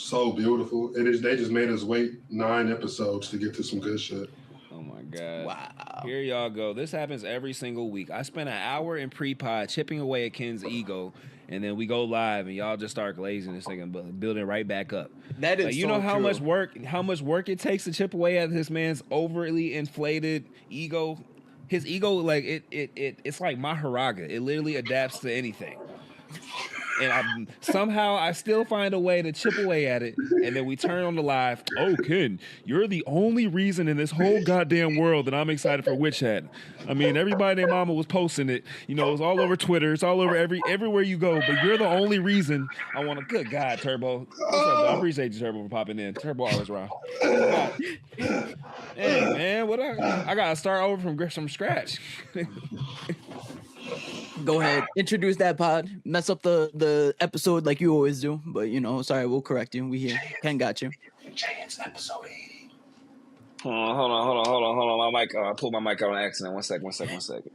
So beautiful. It is. They just made us wait 9 episodes to get to some good shit. Oh my god! Wow. Here y'all go. This happens every single week. I spent an hour in pre-pod chipping away at Ken's ego, and then we go live, and y'all just start glazing this thing and building right back up. That is like, you so know how true. much work it takes to chip away at this man's overly inflated ego. His ego, like it's like Maharaga. It literally adapts to anything. And somehow I still find a way to chip away at it, and then we turn on the live. Oh, Ken, you're the only reason in this whole goddamn world that I'm excited for Witch Hat. I mean, everybody and mama was posting it. You know, it's all over Twitter. It's all over everywhere you go. But you're the only reason I want to. Good God, Turbo. What's up, I appreciate you, Turbo, for popping in. Turbo always around. Hey, man, what I gotta start over from scratch. Go ahead, introduce that pod. Mess up the episode like you always do, but you know, sorry, we'll correct you. We here. Ken got you. It's episode 80. Hold on. My mic. I pulled my mic out on accident. One second.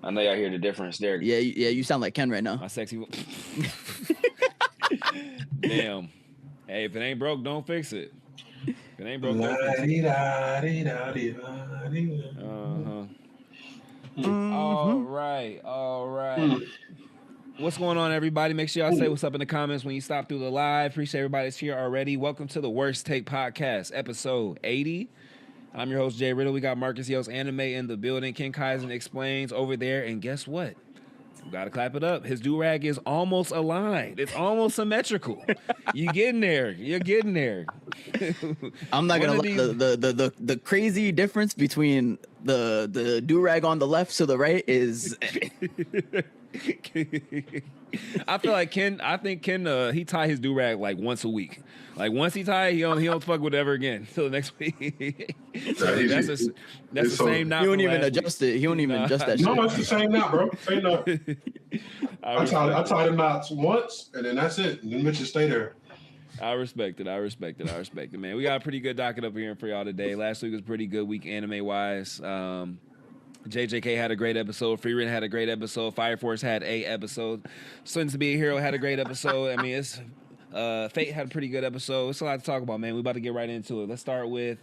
I know y'all hear the difference there. Yeah. You sound like Ken right now. My sexy. Damn. Hey, if it ain't broke, don't fix it. If it ain't broke, don't fix it. All right. What's going on, everybody? Make sure y'all say what's up in the comments when you stop through the live. Appreciate everybody that's here already. Welcome to the Worst Take Podcast, episode 80. I'm your host, Jay Riddle. We got Marcus Yo's Anime in the building. Ken Kaisen explains over there. And guess what? We got to clap it up. His do-rag is almost aligned. It's almost symmetrical. You're getting there. I'm not gonna lie. The crazy difference between the do-rag on the left to the right is I feel like Ken he tie his do-rag like once a week. Like once he tie, he don't fuck with it ever again until the next week. So that's the same knot. He won't even adjust it. He won't even adjust that shit. No, it's the same knot, bro. Same knot. I tied the knots once, and then that's it. And then bitches stay there. I respect it, man. We got a pretty good docket up here for y'all today. Last week was a pretty good week anime-wise. JJK had a great episode. Frieren had a great episode. Fire Force had a episode. Sons to be a Hero had a great episode. I mean, Fate had a pretty good episode. It's a lot to talk about, man. We about to get right into it. Let's start with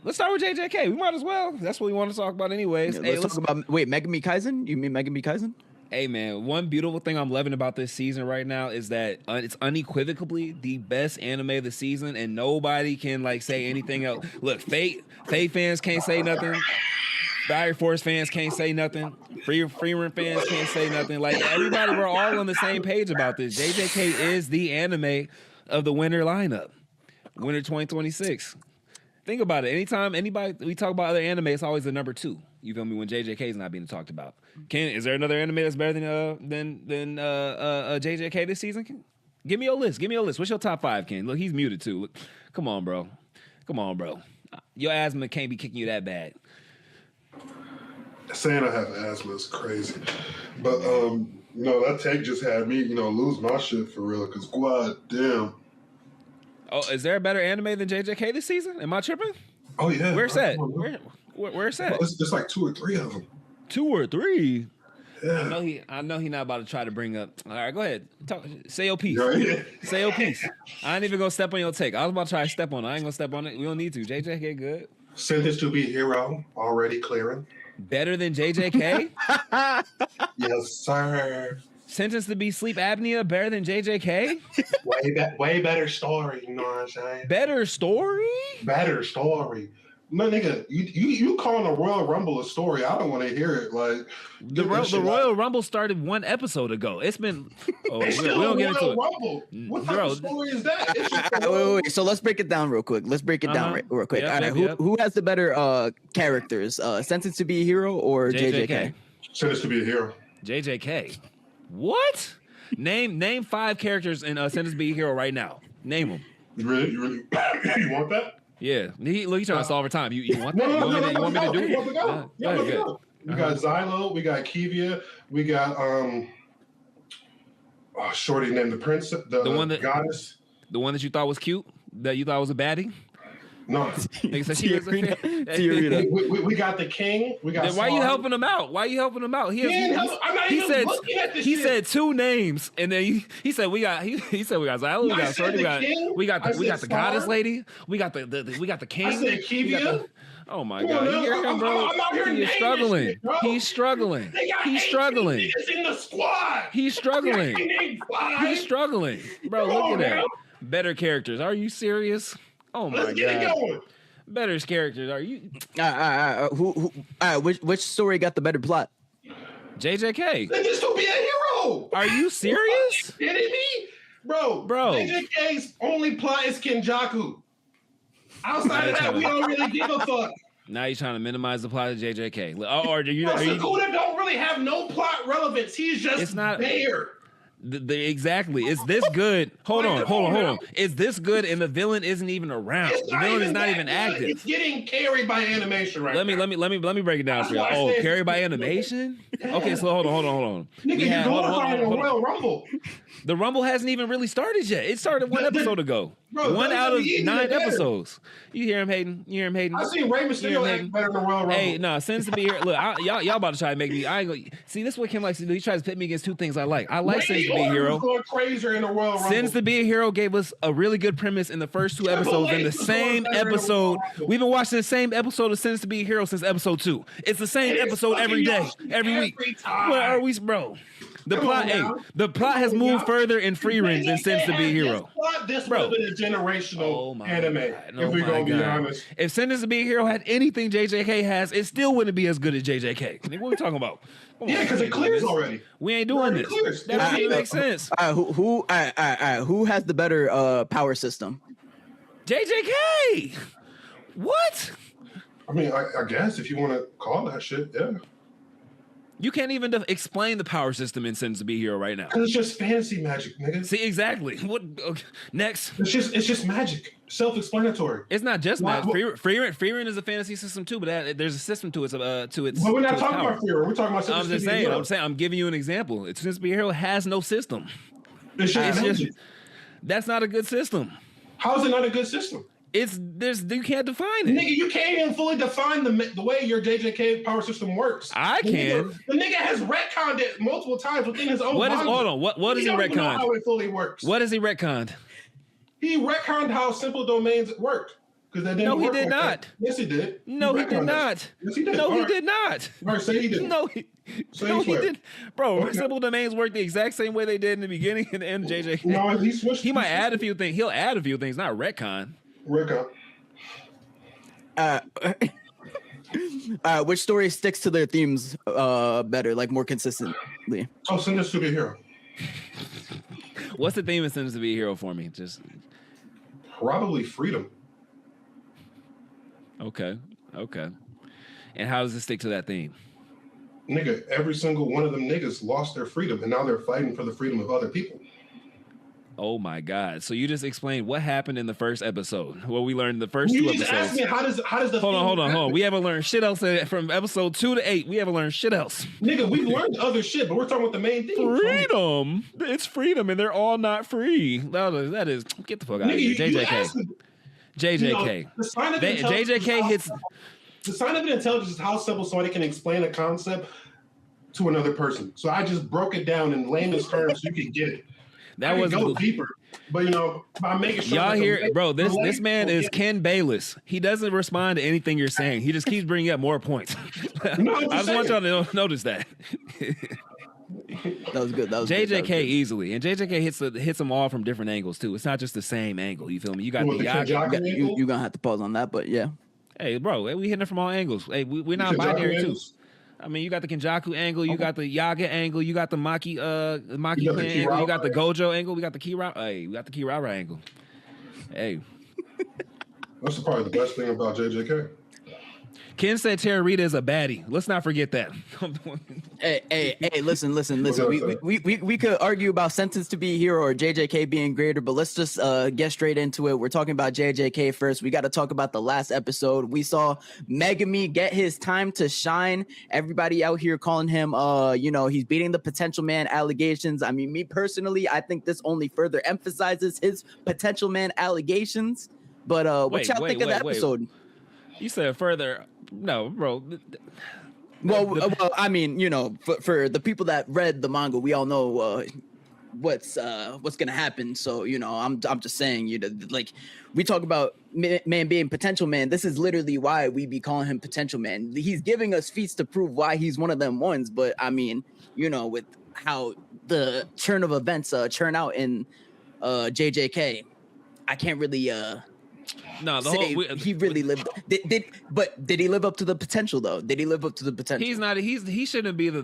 JJK. We might as well. That's what we want to talk about anyways. Yeah, let's talk about Megumi Kaisen? You mean Megumi Kaisen? Hey, man, one beautiful thing I'm loving about this season right now is that it's unequivocally the best anime of the season, and nobody can, like, say anything else. Look, Fate fans can't say nothing. Fire Force fans can't say nothing. Frieren fans can't say nothing. Like, everybody, we're all on the same page about this. JJK is the anime of the winter lineup. Winter 2026. Think about it. Anytime we talk about other anime, it's always the number 2. You feel me? When JJK is not being talked about. Ken, is there another anime that's better than JJK this season? Give me your list. What's your top 5, Ken? Look, he's muted too. Look, come on, bro. Your asthma can't be kicking you that bad. Saying I have asthma is crazy, but that take just had me, lose my shit for real. Cause god damn. Oh, is there a better anime than JJK this season? Am I tripping? Oh yeah. Where's that? Where's that? It's like 2 or 3 of them. 2 or 3. Yeah. I know he not about to try to bring up. All right, go ahead. Say your piece. Right. Say your piece. I ain't even gonna step on your take. I was about to try to step on it. I ain't gonna step on it. We don't need to. JJK good. Sentenced to be Hero already clearing. Better than JJK? Yes, sir. Sentenced to be sleep apnea better than JJK? Way better story, you know what I'm saying? Better story? Better story. No, nigga, you calling a Royal Rumble a story? I don't want to hear it. Like the Royal Rumble started 1 episode ago. It's been. It's still we don't get into Rumble. What type of story is that? Wait. So let's break it down real quick. Real quick. All right, who has the better characters? Sentenced to be a Hero or JJK? Sentenced to be a Hero. JJK. What? Name 5 characters in Sentenced to be a Hero right now. Name them. You really you want that? Yeah, he's trying to solve our time. You want that? No, you want me to do it? Go. We got Xylo, we got Kivia, we got shorty named the Prince, the one that goddess, the one that you thought was cute, that you thought was a baddie. No. Nigga said she was a We got the king. We got. Then why you helping him out? Why you helping him out? He said two names, and then he said we got Zyla, we got Sorty, we got the goddess lady, we got the king. I said Kivia. Oh my God! You hear him, bro? He's struggling. He's struggling. He's struggling. In the squad. He's struggling. He's struggling, bro. Look at that. Better characters. Are you serious? Oh my Let's get God. it going. Better characters. Are you? Which story got the better plot? JJK. Then this will be a hero. Are you serious? Are you kidding me? Bro. JJK's only plot is Kenjaku. Outside of that, we don't really give a fuck. Now you're trying to minimize the plot of JJK. Or do you? Sakuna don't really have no plot relevance. He's just there. Exactly. Is this good? Hold on. Is this good? And the villain isn't even around. The villain is not even active. It's getting carried by animation right now. Let me break it down for you. Oh, carried by animation? Okay, so hold on. Nigga, you're going to Royal Rumble. The Rumble hasn't even really started yet. It started one episode ago. Bro, 1 out of 9 episodes. You hear him hating? I seen Rey Mysterio act better than Royal Rumble. Hey, no, Sins to be here. Look, y'all about to try to make me. I ain't gonna see this. Is what Kim likes to do. He tries to pit me against two things I like. I like Sins to be a hero. Going crazier in the Royal Rumble. Sins to be a hero gave us a really good premise in the first 2 episodes. In the same episode, we've been watching the same episode of Sins to be a hero since episode 2. It's the same episode every day, every week. Where are we, bro? The plot has moved further in Frieren than Sins to be a hero. This would have been a generational anime, if we're going to be honest. If Sins to be a hero had anything JJK has, it still wouldn't be as good as JJK. What are we talking about? Yeah, because it clears already. We ain't doing this. That doesn't make sense. Who has the better power system? JJK. What? I mean, I guess if you want to call that shit, yeah. You can't even explain the power system in Sins to be a hero right now. Because it's just fantasy magic, nigga. See, exactly. What? Okay. Next. It's just magic. Self-explanatory. It's not just magic. Frieren is a fantasy system too, but there's a system to its. But we're not talking about Frieren. We're talking about. I'm just saying. I'm giving you an example. Sins to be a hero has no system. It's just that's not a good system. How is it not a good system? You can't define it. Nigga, you can't even fully define the way your JJK power system works. I can. The nigga has retconned it multiple times within his own manga. Hold on. What is he retconned? Know how it fully works. What is he retconned? He retconned how simple domains worked. Because that didn't work. He did not. Yes, he did. No, he did not. Yes, he did. No, he did not. All right, say he did. No, he did. Bro, simple domains work the exact same way they did in the beginning and the end of JJK. No, he switched. He might add a few things. He'll add a few things, not retcon. Which story sticks to their themes better, like more consistently? Oh, Send Us to Be a Hero. What's the theme of Send Us to Be a Hero for me? Just probably freedom. Okay. And how does it stick to that theme? Nigga, every single one of them niggas lost their freedom, and now they're fighting for the freedom of other people. Oh my God! So you just explained what happened in the first episode. What we learned in the first 2 episodes. Ask me, how does the hold on. We haven't learned shit else from episode 2 to 8. We haven't learned shit else. Nigga, we've learned other shit, but we're talking about the main thing. Freedom. It's freedom, and they're all not free. That is get the fuck out of here. JJK. JJK hits. The sign of intelligence is how simple somebody can explain a concept to another person. So I just broke it down in layman's terms so you can get it. That was go deeper, but I'm making sure. Y'all hear, bro? This man is Ken Bayless. He doesn't respond to anything you're saying. He just keeps bringing up more points. No, I just want y'all to notice that. That was good. JJK easily, and JJK hits them all from different angles too. It's not just the same angle. You feel me? You got the Kenjaku. You're gonna have to pause on that, but yeah. Hey, bro, we hitting it from all angles. Hey, we're not binary too. I mean, you got the Kenjaku angle, you got the Yaga angle, you got the Maki angle, you got the Gojo angle, we got the Kira. Hey, we got the Kirara angle. Hey, that's probably the best thing about JJK. Ken said Terrorita is a baddie. Let's not forget that. hey, listen. We could argue about Sentence to Be a Hero or JJK being greater, but let's just get straight into it. We're talking about JJK first. We got to talk about the last episode. We saw Megumi get his time to shine. Everybody out here calling him, he's beating the potential man allegations. I mean, me personally, I think this only further emphasizes his potential man allegations. But what Wait, y'all think of the episode? You said further. No, bro. Well, I mean, you know, for the people that read the manga, we all know what's gonna happen. So, you know, I'm just saying, you know, like we talk about man being potential man. This is literally why we be calling him potential man. He's giving us feats to prove why he's one of them ones. But I mean, you know, with how the churn of events churn out in JJK, I can't really No, he really lived. Did he live up to the potential though? Did he live up to the potential? He's not. He shouldn't be the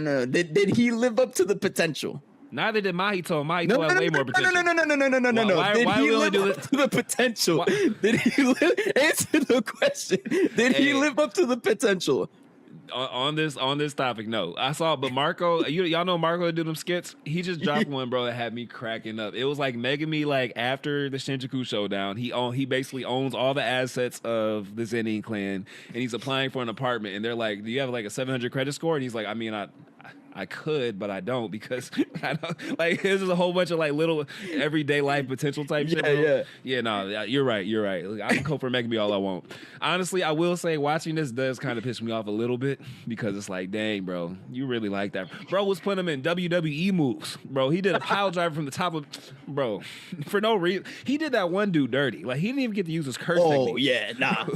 no. Did he live up to the potential? Neither did Mahito. Mahito had way more potential. No. Did he live up to the potential? Did he answer the question? Did he live up to the potential? On this topic, no. I saw, but Marco, y'all know Marco do them skits. He just dropped one, bro, that had me cracking up. It was like Megumi, like after the Shinjuku showdown, he basically owns all the assets of the Zenin clan, and he's applying for an apartment. And they're like, "Do you have like a 700 credit score?" And he's like, "I mean, I could, but I don't because I don't like." This is a whole bunch of like little everyday life potential type shit. Yeah. No, you're right. I can go for Megumi all I want. Honestly, I will say watching this does kind of piss me off a little bit because it's like, dang, bro, you really like that. Bro was putting him in WWE moves, bro. He did a pile driver from the top of, bro, for no reason. He did that one dude dirty. Like he didn't even get to use his curse technique. Oh yeah, nah,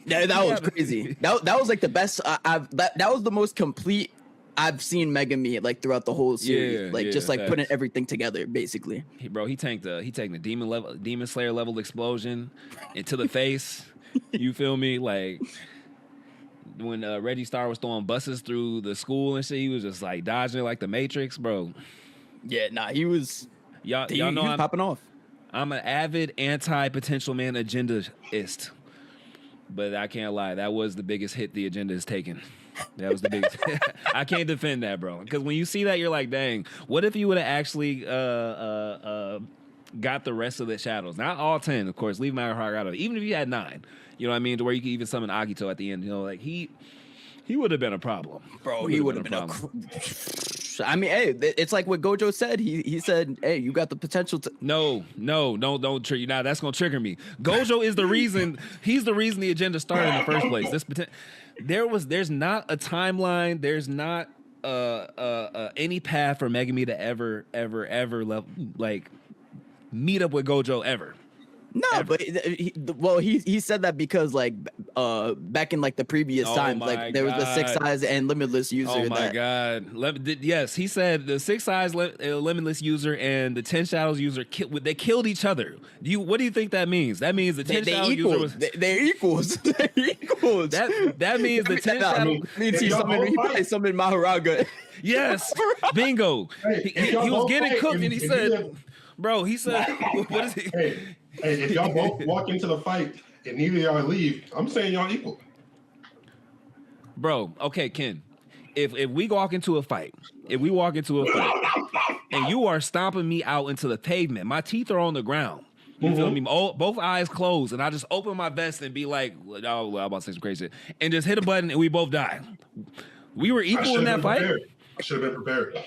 that was crazy. That was like the best. That was the most complete I've seen Megumi like throughout the whole series, just like putting everything together, basically. He tanked the Demon Slayer level explosion into the face. You feel me? Like when Reggie Star was throwing buses through the school and shit, he was just like dodging like the Matrix, bro. Yeah, nah, he was. Y'all know I'm popping off. I'm an avid anti-potential man agendaist, but I can't lie, that was the biggest hit the agenda has taken. That was the biggest. I can't defend that, bro. Because when you see that, you're like, dang, what if you would have actually got the rest of the shadows? Not all 10, of course. Leave my heart out of it. Even if you had 9, you know what I mean? To where you could even summon Agito at the end. You know, like he would have been a problem. Bro, he would have been a problem. I mean, hey, it's like what Gojo said. He said, hey, you got the potential to... No, don't trigger you. Now that's going to trigger me. Gojo is the reason. He's the reason the agenda started in the first place. There's not a timeline. There's not any path for Megumi to ever like meet up with Gojo ever. No, ever. But he said that because like back in like the previous times, like there was the 6 eyes and limitless user. Oh my god! Yes, he said the 6 eyes limitless user and the 10 shadows user they killed each other. What do you think that means? That means the 10 shadows user was they're equals. They're equals. That means the 10 shadows means he probably summoned Maharaga. Yes, bingo. He was getting cooked, and he said, "Bro," he said, "What is he?" Hey, if y'all both walk into the fight and neither of y'all leave, I'm saying y'all equal. Bro, okay, Ken. If we walk into a fight, and you are stomping me out into the pavement, my teeth are on the ground. You feel me? Both eyes closed, and I just open my vest and be like, "Oh, well, I'm about to say some crazy shit," and just hit a button, and we both die. We were equal in that fight. I should have been prepared.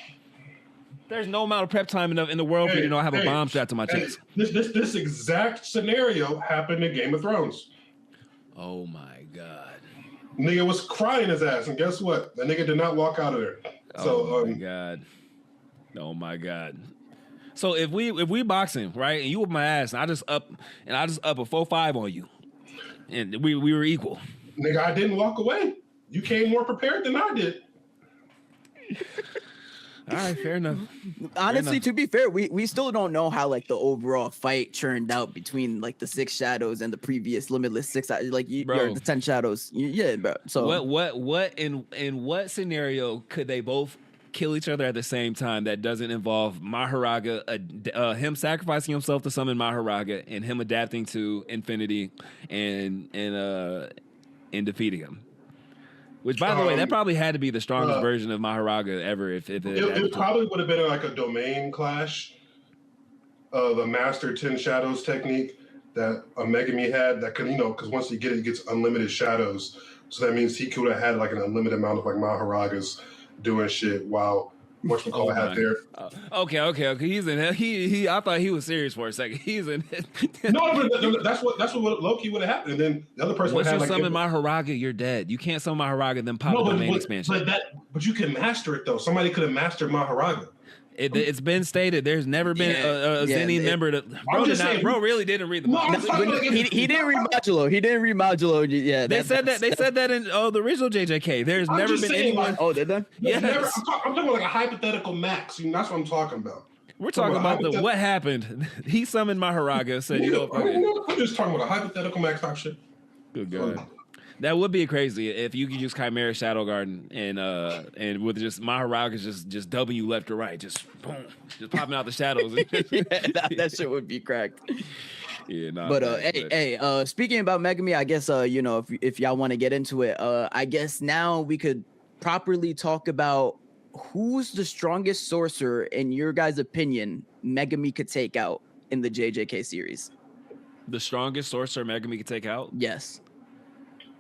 There's no amount of prep time enough in the world for you to know I have a bomb strapped to my chest. This exact scenario happened in Game of Thrones. Oh my god. Nigga was crying his ass, and guess what? The nigga did not walk out of there. Oh my god. Oh my god. So if we boxing, right, and you whip my ass, and I just up a 4-5 on you, and we were equal. Nigga, I didn't walk away. You came more prepared than I did. All right, fair enough. Honestly, to be fair, we still don't know how like the overall fight churned out between like the 6 shadows and the previous limitless 6 like the 10 shadows. Yeah, bro. So what in what scenario could they both kill each other at the same time that doesn't involve Maharaga, him sacrificing himself to summon Maharaga, and him adapting to Infinity and defeating him? Which, by the way, that probably had to be the strongest version of Maharaga ever. If it probably would have been like a domain clash. The Master 10 Shadows technique that a Megumi had that could, because once you get it, it gets unlimited shadows. So that means he could have had like an unlimited amount of like Maharagas doing shit while whatchamacallit had there. Okay. He's in. He. I thought he was serious for a second. He's in. No, but that's what low-key would have happened. And then the other person would Once have you like summon Maharaga, you're dead. You can't summon Maharaga then pop a domain expansion. But you can master it though. Somebody could have mastered Maharaga. It's been stated. There's never been a Zenny member that bro really didn't read the manga. He didn't read Modulo. He didn't read Modulo. Yeah, they said that in the original JJK. There's never been anyone. Oh, did they? Yes. I'm talking about like a hypothetical max. That's what I'm talking about. We're talking about what happened. He summoned Maharaga. Said, I'm just talking about a hypothetical max type shit. Good God. That would be crazy if you could use Chimera Shadow Garden and with just Maharaga just W left or right, just boom, just popping out the shadows. that shit would be cracked. Yeah, nah. But hey, speaking about Megumi, I guess if y'all want to get into it, I guess now we could properly talk about who's the strongest sorcerer in your guys' opinion Megumi could take out in the JJK series. The strongest sorcerer Megumi could take out? Yes.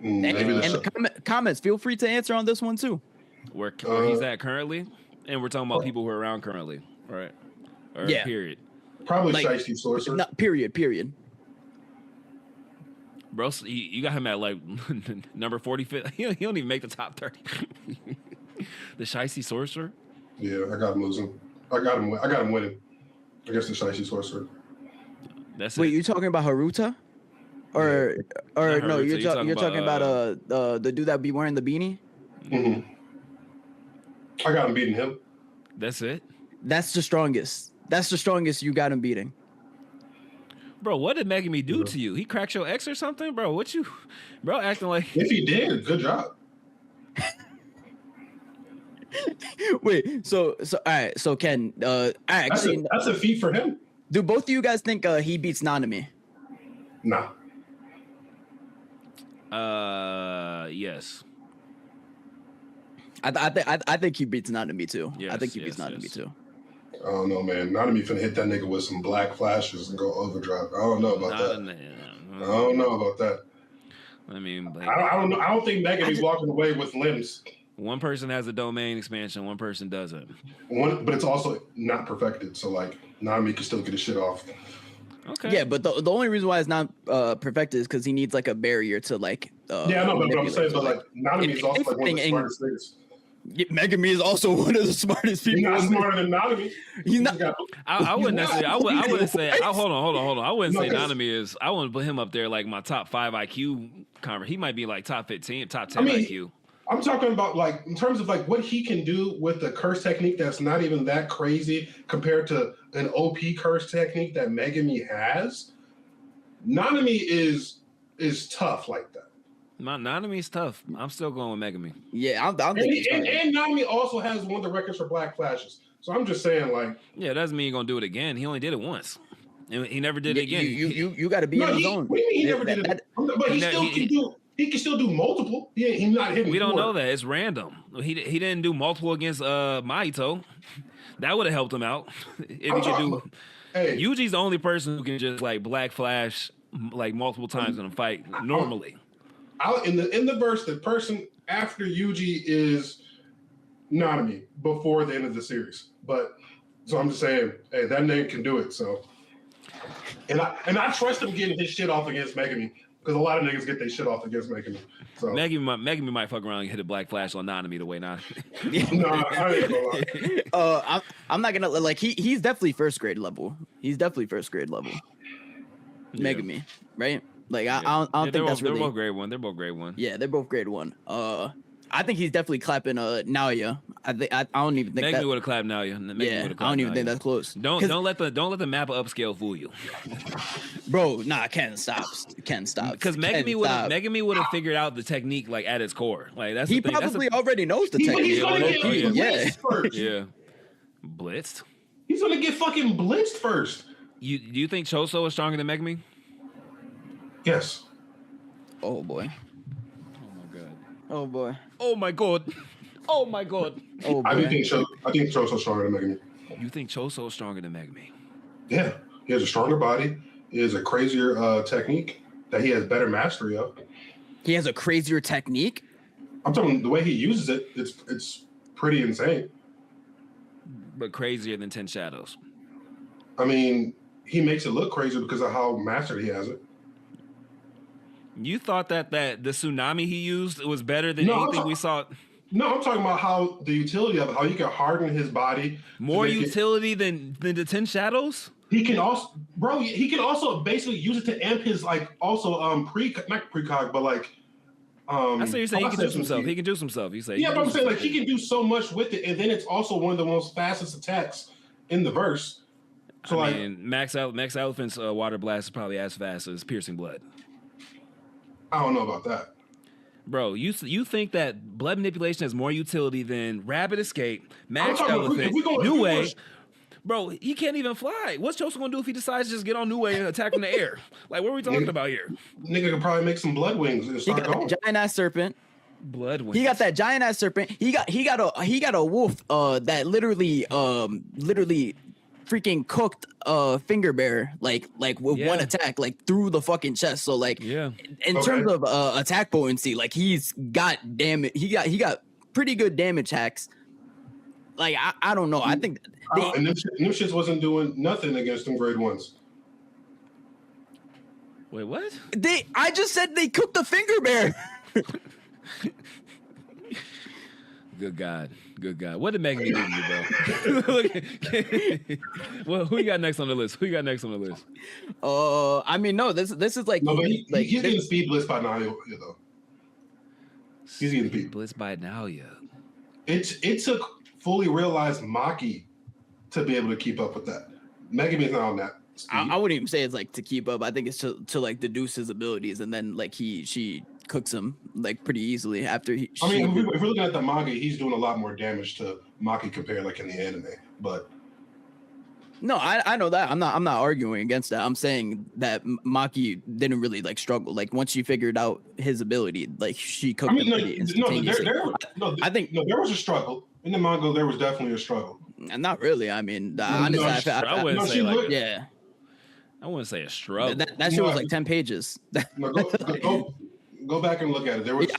And the comments, feel free to answer on this one too. Where he's at currently, and we're talking about people who are around currently, right? Or period. Probably like, Shiesty Sorcerer. No, period. Bro, you got him at like number 45. He don't even make the top 30. The Shiesty Sorcerer. Yeah, I got him losing. I got him winning against the Shiesty Sorcerer. Wait, you talking about Haruta? Or no, you're talking about the dude that be wearing the beanie? Mm-hmm. I got him beating him. That's it? That's the strongest. That's the strongest you got him beating. Bro, what did Megumi do to you? He cracked your ex or something? Bro, acting like... If he did, good job. Wait, so all right, so Ken, actually... That's a feat for him. Do both of you guys think he beats Nanami? Nah. Yes. I think he beats Nanami too. Yes, I think he beats Nanami too. I don't know, man. Nanami finna hit that nigga with some black flashes and go overdrive. I don't know about that. I don't know about that. I mean, like, I don't know. I don't think Megumi's walking away with limbs. One person has a domain expansion, one person doesn't. But it's also not perfected, so like Nanami can still get his shit off. Okay. Yeah, but the only reason why it's not perfected is because he needs like a barrier to like. Yeah, I know, but I'm saying, but like Nanami is also like one of the smartest niggas. Megumi is also one of the smartest people. He's not smarter than Nanami. He's not. I wouldn't necessarily. I wouldn't say. Hold on. I wouldn't say Nanami is. I wouldn't put him up there like my top 5 IQ. He might be like top 15, top 10 IQ. I'm talking about like in terms of like what he can do with the curse technique that's not even that crazy compared to an OP curse technique that Megumi has. Nanami is tough like that. Nanami's tough. I'm still going with Megumi. Yeah, I'm and Nanami also has one of the records for black flashes. So I'm just saying, like, yeah, it doesn't mean he's gonna do it again. He only did it once, and he never did it again. You got to be in his own. What do you mean he never did it? But he still can do. He can still do multiple. He's not hitting. We don't know that. It's random. He didn't do multiple against Mahito. That would have helped him out. If he could do. Hey. Yuji's the only person who can just like black flash like multiple times in a fight normally. In the verse, the person after Yuji is Nanami before the end of the series. But so I'm just saying, hey, that name can do it. So, and I trust him getting his shit off against Megumi. Because a lot of niggas get their shit off against Megumi. So. Megumi might fuck around and hit a black flash on Nanami the way now. No, I ain't gonna lie. I'm not gonna like he's definitely first grade level. Megumi, right? Like I don't think that's really. They're both grade 1. They're both grade 1. Yeah, they're both grade 1. I think he's definitely clapping Naoya. I don't even think Megumi would have clapped Naoya. I don't even think that's close. Don't let the Mappa upscale fool you. Bro, nah, Ken stop. Because Megumi would have figured out the technique like at its core. Like that's he probably already knows the technique. He's gonna get blitzed first. Yeah, blitzed. He's gonna get fucking blitzed first. Do you think Choso is stronger than Megumi? Yes. Oh boy. Oh boy. Oh my god. Oh my god. Oh boy. I think Choso's stronger than Megumi. You think Choso is stronger than Megumi? Yeah. He has a stronger body. He has a crazier technique that he has better mastery of. He has a crazier technique? I'm talking the way he uses it, it's pretty insane. but crazier than 10 Shadows. I mean, he makes it look crazy because of how mastered he has it. You thought that the tsunami he used was better than anything we saw? No, I'm talking about how the utility of it, how you can harden his body. More utility than the 10 Shadows? He can also, bro, he can also basically use it to amp his, like, also, not precog, but like, that's what you're saying. He can juice himself. He can juice himself. You say, yeah, but I'm saying, like, he can do so much with it, and then it's also one of the most fastest attacks in the verse. So, I mean, Max Elephant's water blast is probably as fast as piercing blood. I don't know about that. Bro, you think that blood manipulation has more utility than rapid escape, Max Elephant, Nue? Bro, he can't even fly. What's Choso gonna do if he decides to just get on Nue and attack from the air? Like, what are we talking about here? Nigga could probably make some blood wings and start going. Giant ass serpent. Blood wings. He got that giant ass serpent. He got a wolf that literally freaking cooked finger bear like with one attack, like through the fucking chest. So like in terms of attack potency, like he's got damage. He got pretty good damage hacks. Like I don't know. I think and them shits wasn't doing nothing against them grade ones. Wait, what? I just said they cooked the finger bear. Good God. What did Megumi do to you, bro? Well, who you got next on the list? I mean, no, this is like, no, but he's getting speed blitz by Naoya, though. He's getting speed blitz by Naoya. It took fully realized Maki to be able to keep up with that. Megumi's not on that speed. I wouldn't even say it's like to keep up. I think it's to like deduce his abilities, and then like she cooks him like pretty easily after he. I mean, if we're looking at the manga, he's doing a lot more damage to Maki compared like in the anime. But no, I know that. I'm not arguing against that. I'm saying that Maki didn't really like struggle. Like once she figured out his ability, like she cooked him pretty instantaneously. I think there was a struggle in the manga. There was definitely a struggle. Not really. I mean, honestly, I wouldn't say like yeah. I wouldn't say a struggle. That shit was like 10 pages. Go back and look at it. There was.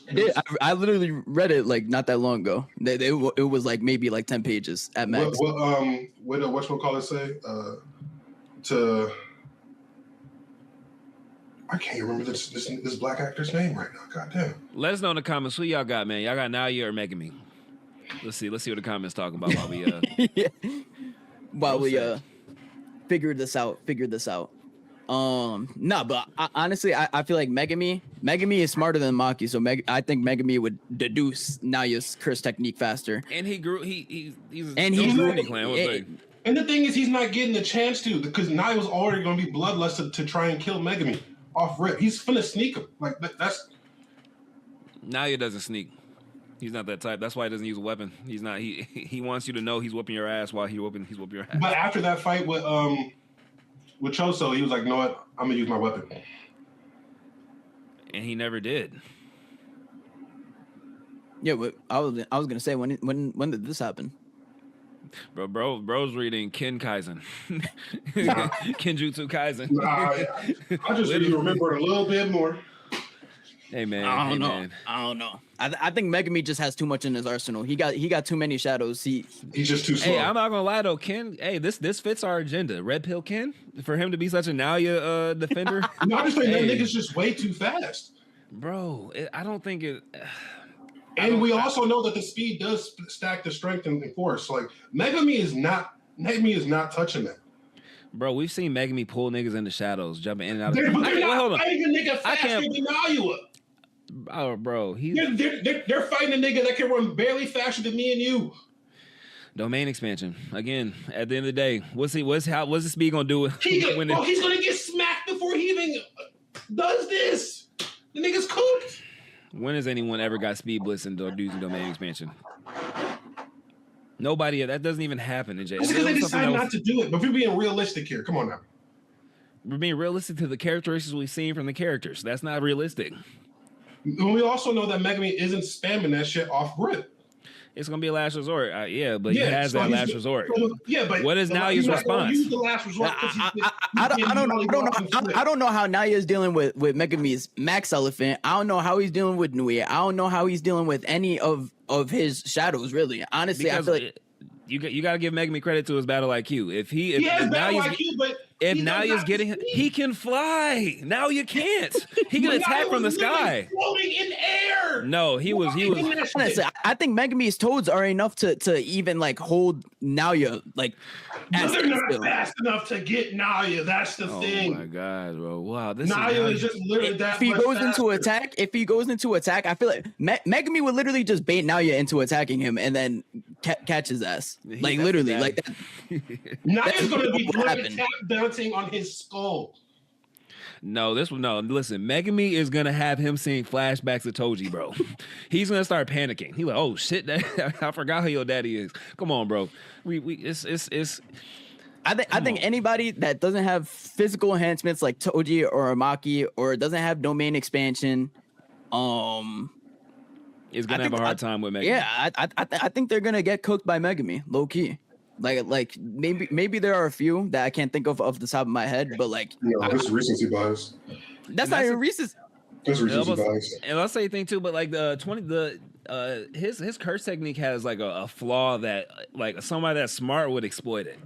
I literally read it like not that long ago. It was like maybe like 10 pages at max. What whatchamacallit say? I can't remember this black actor's name right now. Goddamn. Let us know in the comments who y'all got, man. Y'all got Naoya or Megumi? Let's see what the comments talking about while we while we figure this out. No, but honestly, I feel like Megumi is smarter than Maki, so I think Megumi would deduce Naoya's curse technique faster. And he grew. He's and the thing is, he's not getting the chance to because Naoya was already going to be bloodlusted to try and kill Megumi off rip. He's finna sneak him like that's. Naoya doesn't sneak. He's not that type. That's why he doesn't use a weapon. He's not. He wants you to know he's whooping your ass while he's whooping your ass. But after that fight with Choso, he was like, "No, what? I'm gonna use my weapon." And he never did. Yeah, but I was gonna say when did this happen? Bro's reading Kenjutsu Kaisen. I just need to remember it a little bit more. Hey man, I don't know. I think Megumi just has too much in his arsenal. He got too many shadows. He's just too slow. Hey, I'm not gonna lie though, Ken. Hey, this fits our agenda. Red pill Ken for him to be such a Naoya defender. No, I'm just saying that nigga's just way too fast, bro. I don't think it. And we also know that the speed does stack the strength and force. Like Megumi is not touching that. Bro, we've seen Megumi pull niggas in the shadows, jumping in and out. They're not fighting a nigga faster than Naoya. Oh, bro, they're fighting a nigga that can run barely faster than me and you. Domain expansion again. At the end of the day, what's the speed gonna do? He's gonna get smacked before he even does this. The nigga's cooked. When has anyone ever got speed blitz and using domain expansion? Nobody. That doesn't even happen in JJ. It's because they decide not to do it. But we're being realistic here. Come on now. We're being realistic to the characteristics we've seen from the characters. That's not realistic. And we also know that Megumi isn't spamming that shit off rip. It's gonna be a last resort, he has that last resort. But what is Naoya's response? Use the last resort. I don't know how Naoya is dealing with Megumi's Max Elephant. I don't know how he's dealing with Nui. I don't know how he's dealing with any of his shadows. Really, honestly, I feel like you got to give Megumi credit to his battle IQ. If Naoya's getting, he can fly. Now you can't. He can attack from the sky. Floating in air. No, he was. Honestly, I think Megumi's toads are enough to even like hold Naoya like. But they're not fast enough to get Naoya. That's the thing. Oh my god, bro! Wow, Naoya is just literally that. If he goes into attack, I feel like Megumi would literally just bait Naoya into attacking him and then catch his ass. Like literally, like that. Naoya's gonna be tap dancing on his skull. No, listen, Megumi is gonna have him seeing flashbacks of Toji, bro. He's gonna start panicking. He's like, oh shit, I forgot who your daddy is. Come on, bro. I think anybody that doesn't have physical enhancements like Toji or Maki or doesn't have domain expansion, is gonna have a hard time with Megumi. Yeah, I think they're gonna get cooked by Megumi, low key. Like maybe there are a few that I can't think of off the top of my head, but like this recency bias. That's not even recency. That's recency bias. And I'll say thing too, but like his curse technique has like a flaw that like somebody that's smart would exploit it.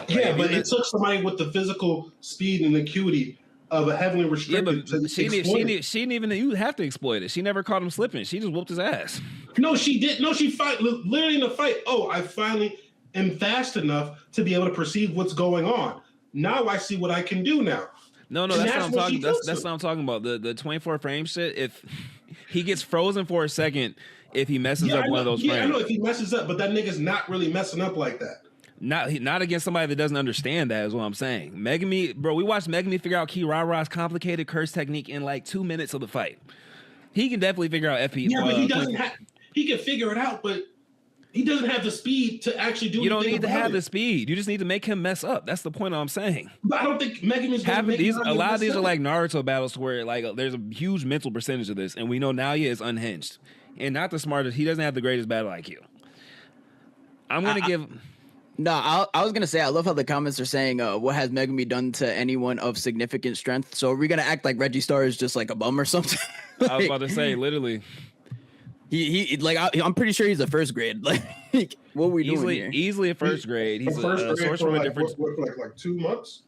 Yeah, but it took somebody with the physical speed and acuity of a heavily restricted. Yeah, but she didn't even. You have to exploit it. She never caught him slipping. She just whooped his ass. No, she didn't. No, she literally in the fight. Oh, I finally am fast enough to be able to perceive what's going on. Now I see what I can do now. No, that's what I'm talking. That's what I'm talking about. The 24 frame shit. If he gets frozen for a second, if he messes up one of those frames. Yeah, I know if he messes up, but that nigga's not really messing up like that. Not against somebody that doesn't understand that is what I'm saying. Megumi, bro, we watched Megumi figure out Kirara's complicated curse technique in like 2 minutes of the fight. He can definitely figure out FP. Yeah, but he doesn't have. He can figure it out, but he doesn't have the speed to actually do. You don't need to have the speed. You just need to make him mess up. That's the point I'm saying. But I don't think Megumi's having these. A lot of these are like Naruto battles where like there's a huge mental percentage of this, and we know Naoya is unhinged and not the smartest. He doesn't have the greatest battle IQ. I'm gonna give. No, I was gonna say I love how the comments are saying, "What has Megumi done to anyone of significant strength?" So are we gonna act like Reggie Star is just like a bum or something? I was about to say, literally. He like I'm pretty sure he's a first grade. Like, what are we doing here? Easily a first grade. He's a sorcerer with different. Like 2 months.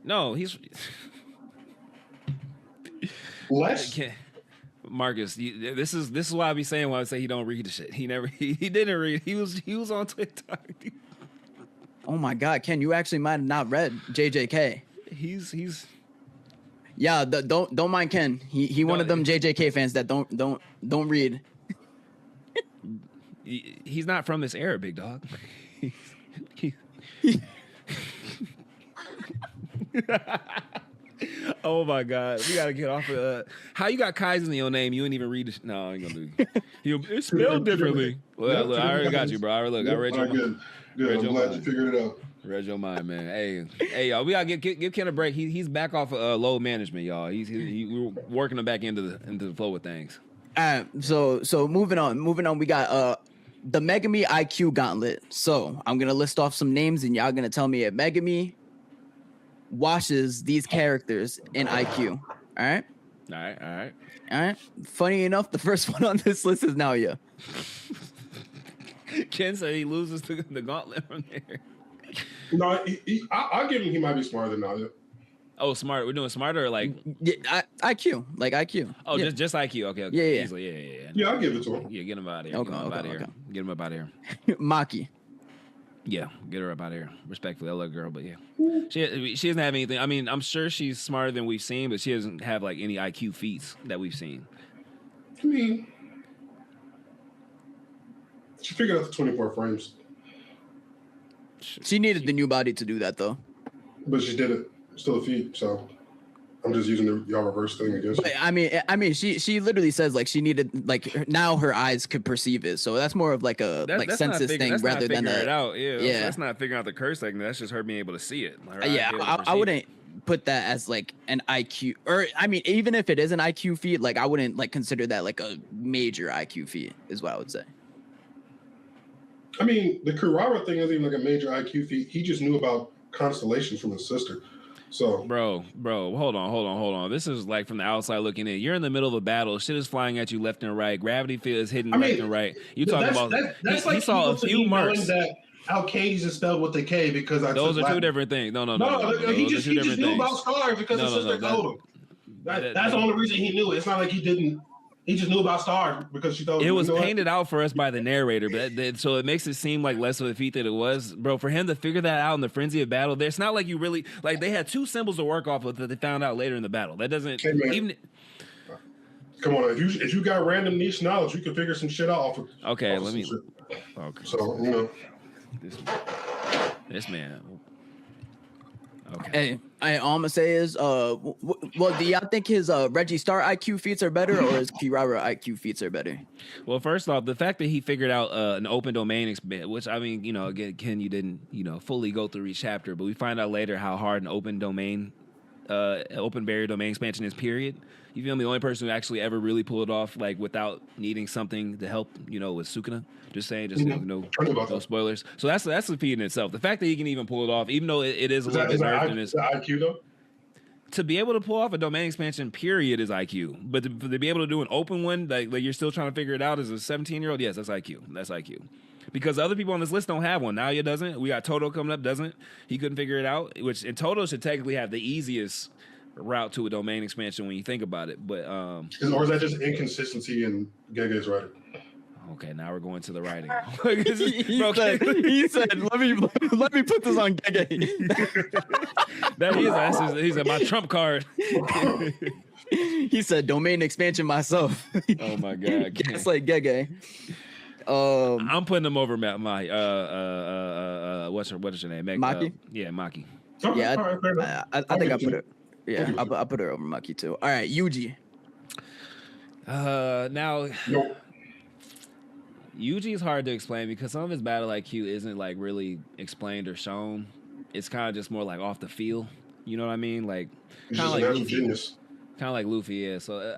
No, he's less. Marcus, this is why I be saying why I say he don't read the shit. He didn't read. He was on TikTok. Oh my God, Ken, you actually might have not read JJK. He's. Yeah, don't mind Ken. He one of them JJK fans that don't read. He's not from this era, big dog. Oh my God, we gotta get off of how you got Kaisen in your name. You ain't even read it. No, I ain't gonna do it. It's spelled differently. Well, look, I already got you, bro. I read your mind. Good. I'm glad you figured it out. Read your mind, man. Hey, y'all. We gotta give Ken a break. He's back off of load management, y'all. We're working him back into the flow of things. So moving on. We got the Megumi IQ Gauntlet. So I'm gonna list off some names, and y'all gonna tell me if Megumi washes these characters in IQ. All right. Funny enough, the first one on this list is Naoya. Ken said he loses the gauntlet from there. No, I'll give him. He might be smarter than Naoya. Oh, smart. We're doing smarter, or like IQ, like IQ. Oh, yeah. just IQ. Okay. Yeah. Easily, Yeah, I'll give it to him. Yeah, get him out of here. Okay. Get him up out of here. Maki. Yeah, get her up out of here. Respectfully, I love girl, but yeah, she doesn't have anything. I mean, I'm sure she's smarter than we've seen, but she doesn't have like any IQ feats that we've seen. I mean, she figured out the 24 frames. She needed the new body to do that, though. But she did it. Still a feat, so I'm just using the y'all reverse thing, I guess. But, I mean, she literally says like she needed like now her eyes could perceive it, so that's more of like a that's senses thing rather than it out. Yeah, that's not figuring out the curse thing. That's just her being able to see it. I wouldn't put that as like an IQ, or I mean, even if it is an IQ feat, like I wouldn't like consider that like a major IQ feat, is what I would say. I mean, the Kurara thing isn't even like a major IQ feat. He just knew about constellations from his sister. So, bro, hold on. This is like from the outside looking in. You're in the middle of a battle. Shit is flying at you left and right. Gravity field is hitting left and right. You talking about? He saw a few marks. That Alcades is spelled with a K because those are two different things. No. He just knew about stars because his sister told him. That's the only reason he knew it. It's not like he didn't. He just knew about stars because she told him. It was painted out for us by the narrator, but so it makes it seem like less of a feat than it was, bro. For him to figure that out in the frenzy of battle, it's not like you really like. They had two symbols to work off of that they found out later in the battle. That doesn't even. Come on, if you got random niche knowledge, you can figure some shit out. Okay, let me. Okay. So this man. Okay. Hey, all I'm gonna say is, well, do y'all think his Reggie Star IQ feats are better, or his Kirara IQ feats are better? Well, first off, the fact that he figured out an open domain, which I mean, again, Ken, you didn't, fully go through each chapter, but we find out later how hard an open barrier domain expansion is. Period. You feel me? The only person who actually ever really pulled it off, like without needing something to help, was Sukuna. Just saying, no spoilers. So that's a feat in itself. The fact that he can even pull it off, even though it is a little bit nerfed in his IQ though. To be able to pull off a domain expansion, period, is IQ. But to be able to do an open one, like you're still trying to figure it out as a 17-year-old, yes, that's IQ. That's IQ. Because other people on this list don't have one. Naoya doesn't. We got Todo coming up, doesn't. He couldn't figure it out. And Todo should technically have the easiest route to a domain expansion when you think about it. But or is that just inconsistency in Gege's writing? Okay, now we're going to the writing. he said, let me put this on Gege. He said, my trump card. He said, domain expansion myself. Oh my God. It's like Gege. I'm putting them over my what's her name? Maki? Yeah, Maki. Okay, yeah, right, I think I put it. Yeah, I put her over Maki too. All right, Yuji. Now, nope. Yuji is hard to explain because some of his battle IQ isn't like really explained or shown. It's kind of just more like off the feel. You know what I mean? Like kind of like Luffy. Genius. Kind of like Luffy, yeah. So.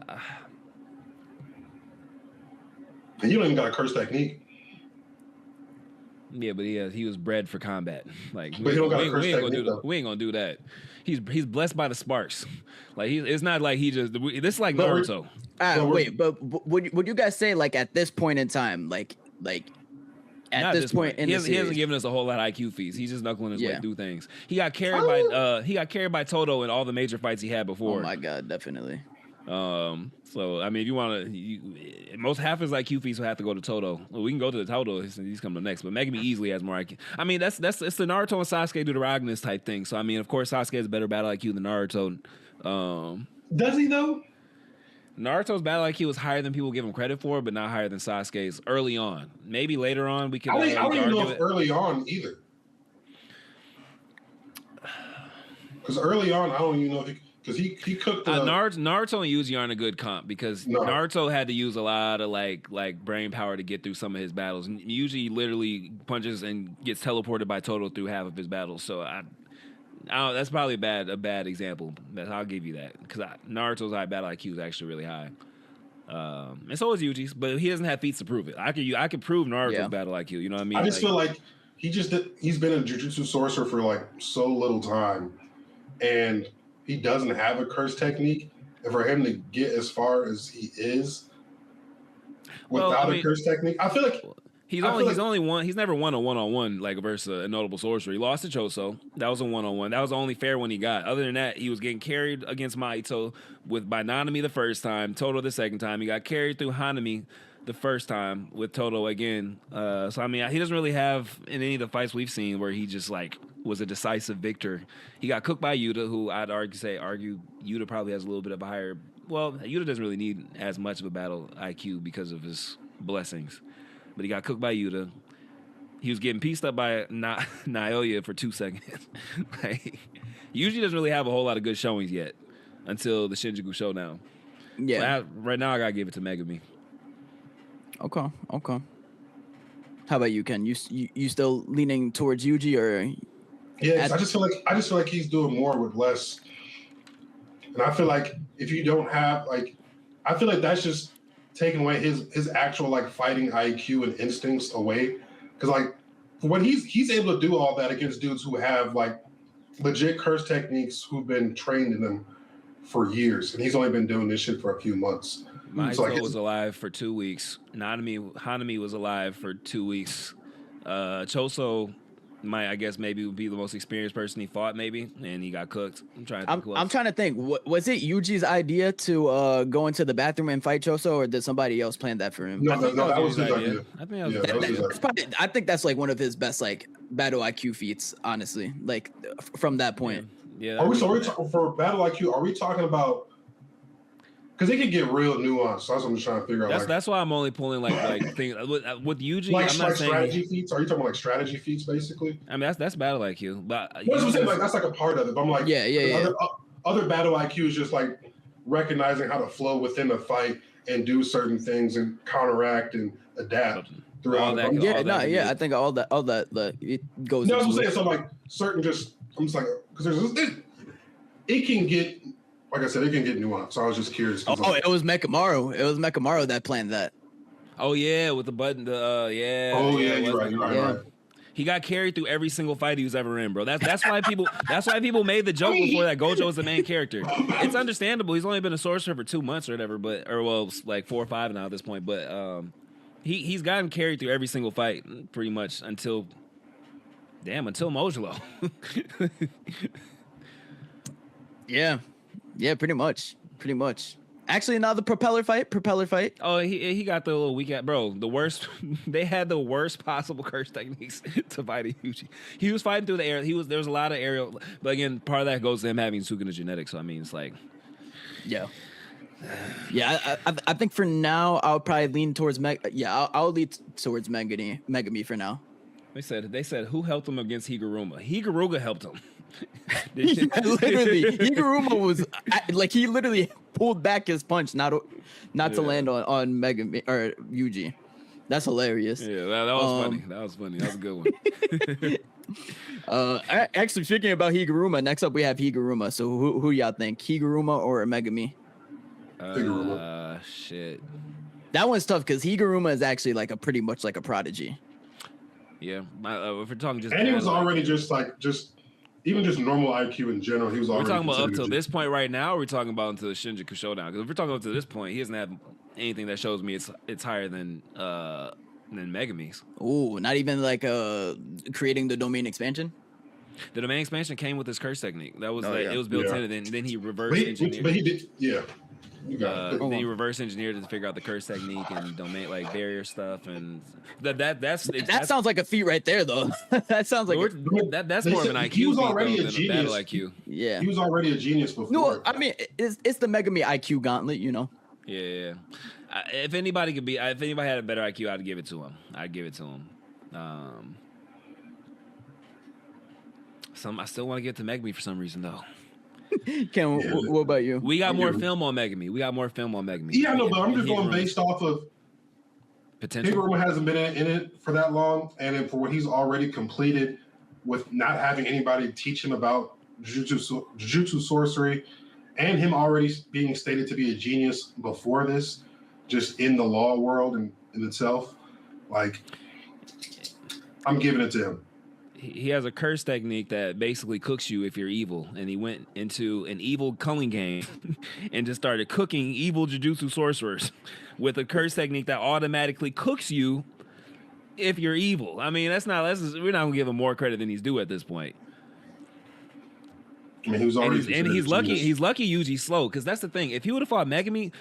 And you don't even got a curse technique. Yeah, but he was bred for combat. Like, but he don't got a curse technique. We ain't gonna do that. He's blessed by the sparks. Like it's not like he just. This is like Naruto. Wait, but would you guys say like at this point in time, like at this point in the series, he hasn't given us a whole lot of IQ feats. He's just knuckling his way through things. He got carried by Todo in all the major fights he had before. Oh my God, definitely. So I mean, if you want to, most half his IQ feats will have to go to Todo. Well, we can go to the Todo. He's coming up next, but Megumi easily has more IQ. I mean, it's the Naruto and Sasuke do the Ragnas type thing. So I mean, of course, Sasuke has a better battle IQ than Naruto. Does he though? Naruto's battle IQ is higher than people give him credit for, but not higher than Sasuke's early on. Maybe later on we can. I don't even know if early on either. Because early on, I don't even know if he. Because he cooked Naruto and Yuji aren't a good comp because Naruto had to use a lot of like brain power to get through some of his battles. And Yuji literally punches and gets teleported by Todo through half of his battles. So that's probably a bad example. I'll give you that because Naruto's high battle IQ is actually really high. And so is Yuji's, but he doesn't have feats to prove it. I could prove Naruto's battle IQ. You know what I mean? I just feel like he's been a Jujutsu sorcerer for like so little time, and he doesn't have a curse technique, and for him to get as far as he is without a curse technique, I feel like he's never won a one-on-one like versus a notable sorcerer. He lost to Choso. That was a one-on-one. That was the only fair one he got. Other than that, he was getting carried against Maito by Nanami the first time, Todo the second time. He got carried through Hanami the first time with Todo again. So I mean, he doesn't really have in any of the fights we've seen where he just like was a decisive victor. He got cooked by Yuta, who I'd argue Yuta probably has a little bit of a higher. Well, Yuta doesn't really need as much of a battle IQ because of his blessings, but he got cooked by Yuta. He was getting pieced up by Naoya for 2 seconds. Like, Yuji doesn't really have a whole lot of good showings yet until the Shinjuku showdown. Yeah. So right now, I gotta give it to Megumi. Okay. How about you, Ken? You still leaning towards Yuji or? Yeah, I just feel like he's doing more with less, and I feel like if you don't have I feel like that's just taking away his actual like fighting IQ and instincts away, because like when he's able to do all that against dudes who have like legit curse techniques who've been trained in them for years, and he's only been doing this shit for a few months. Mahito was alive for 2 weeks. Hanami was alive for 2 weeks. Choso might, I guess, maybe would be the most experienced person he fought, maybe, and he got cooked. I'm trying to think. Was it Yuji's idea to go into the bathroom and fight Choso, or did somebody else plan that for him? No, that was his idea. I think that was his idea. I think that's like one of his best like battle IQ feats, honestly. Like from that point. Yeah. Are we for battle IQ? Are we talking about? Because it can get real nuanced. That's what I'm just trying to figure out. That's why I'm only pulling like things with Yuji. Like, I'm not saying strategy feats. Are you talking about like strategy feats, basically? I mean, that's battle IQ. But that's like a part of it. But I'm like, yeah. Other battle IQ is just like recognizing how to flow within a fight and do certain things and counteract and adapt throughout. I think all that it goes. No, I'm saying so like certain just. I'm just like because it can get. Like I said, it can get nuanced. So I was just curious. It was Mekamaru. It was Mekamaru that planned that. Oh yeah, with the button. You're right. He got carried through every single fight he was ever in, bro. That's why people made the joke before that Gojo was the main character. It's understandable. He's only been a sorcerer for 2 months or whatever, like 4 or 5 now at this point. But he's gotten carried through every single fight pretty much until Mojulo. Yeah, pretty much. Actually, now the propeller fight. Oh, he got the little weak at bro. The worst. They had the worst possible curse techniques to fight Yuji. He was fighting through the air. There was a lot of aerial, but again, part of that goes to him having Sukuna genetics. So I mean, it's like, yeah. I think for now I'll probably lean towards I'll lean towards Megumi for now. They said who helped him against Higuruma? Higuruma helped him. Literally, Higuruma was like he literally pulled back his punch, not to land on Megumi or Yuji. That's hilarious. Yeah, that was funny. That was funny. That was a good one. Actually, speaking about Higuruma, next up we have Higuruma. So who y'all think, Higuruma or Megumi? Higuruma. Shit. That one's tough because Higuruma is actually like a pretty much like a prodigy. Yeah, if we're talking just, and he was already just even just normal IQ in general. He was already. We're talking about up till this point right now. Or we're talking about until the Shinjuku Showdown. Because if we're talking up to this point, he doesn't have anything that shows me it's higher than Megumi's. Ooh, not even like creating the domain expansion. The domain expansion came with his curse technique. That was it was built in, and then he reversed engineered. But he did, yeah. Then he reverse engineered to figure out the curse technique and domain like barrier stuff, and that sounds like a feat right there, though. That sounds like that's more of an IQ. He was already a genius. Battle IQ. Yeah, he was already a genius before. No, I mean it's the Megumi IQ gauntlet, you know. Yeah. If anybody had a better IQ, I'd give it to him. I still want to get to Megumi for some reason though. Ken, what about you? We got more film on Megumi. Yeah, I know, but I'm just going based off of potential. Higuruma hasn't been in it for that long, and then for what he's already completed with not having anybody teach him about Jujutsu sorcery, and him already being stated to be a genius before this, just in the law world and in itself, like, I'm giving it to him. He has a curse technique that basically cooks you if you're evil, and he went into an evil culling game and just started cooking evil Jujutsu sorcerers with a curse technique that automatically cooks you if you're evil. I mean, we're not gonna give him more credit than he's due at this point. I mean, he was already he's lucky. He's lucky Yuji's slow, because that's the thing. If he would have fought Megumi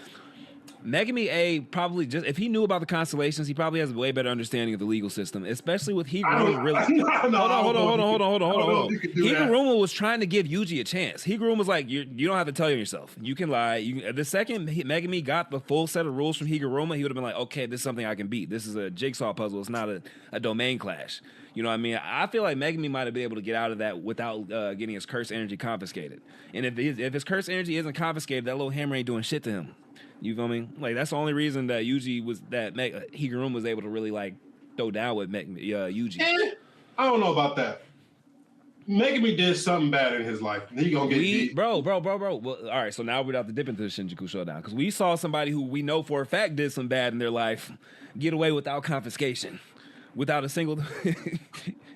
probably just if he knew about the constellations, he probably has a way better understanding of the legal system, especially with Higuruma. Hold on. Higuruma was trying to give Yuji a chance. Higuruma was like, you don't have to tell yourself. You can lie. The second Megumi got the full set of rules from Higuruma, he would have been like, okay, this is something I can beat. This is a jigsaw puzzle. It's not a domain clash. You know what I mean? I feel like Megumi might have been able to get out of that without getting his curse energy confiscated. And if his curse energy isn't confiscated, that little hammer ain't doing shit to him. You feel me? Like, that's the only reason that Higuruma was able to really like throw down with Yuji. I don't know about that. Megumi did something bad in his life. He gonna get beat. Bro. Well, all right, so now we're about to dip into the Shinjuku Showdown, because we saw somebody who we know for a fact did some bad in their life get away without confiscation, without a single.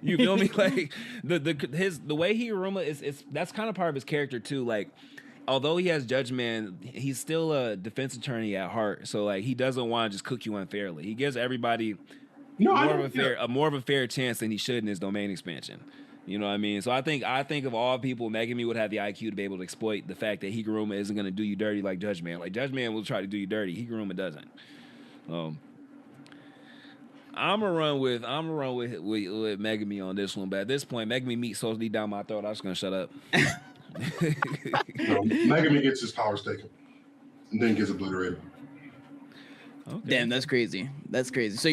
You feel me? Like the way Higuruma is that's kind of part of his character too. Like, although he has judgment, he's still a defense attorney at heart. So like he doesn't want to just cook you unfairly. He gives everybody more of a fair chance than he should in his domain expansion. You know what I mean? So I think of all people, Megumi would have the IQ to be able to exploit the fact that Higuruma isn't going to do you dirty like Judgment. Like Judgment will try to do you dirty. Higuruma doesn't. I'm gonna run with Megumi on this one, but at this point, Megumi meat so deep down my throat, I'm just gonna shut up. No, Megumi gets his powers taken, and then gets obliterated. Okay. Damn, that's crazy. That's crazy. So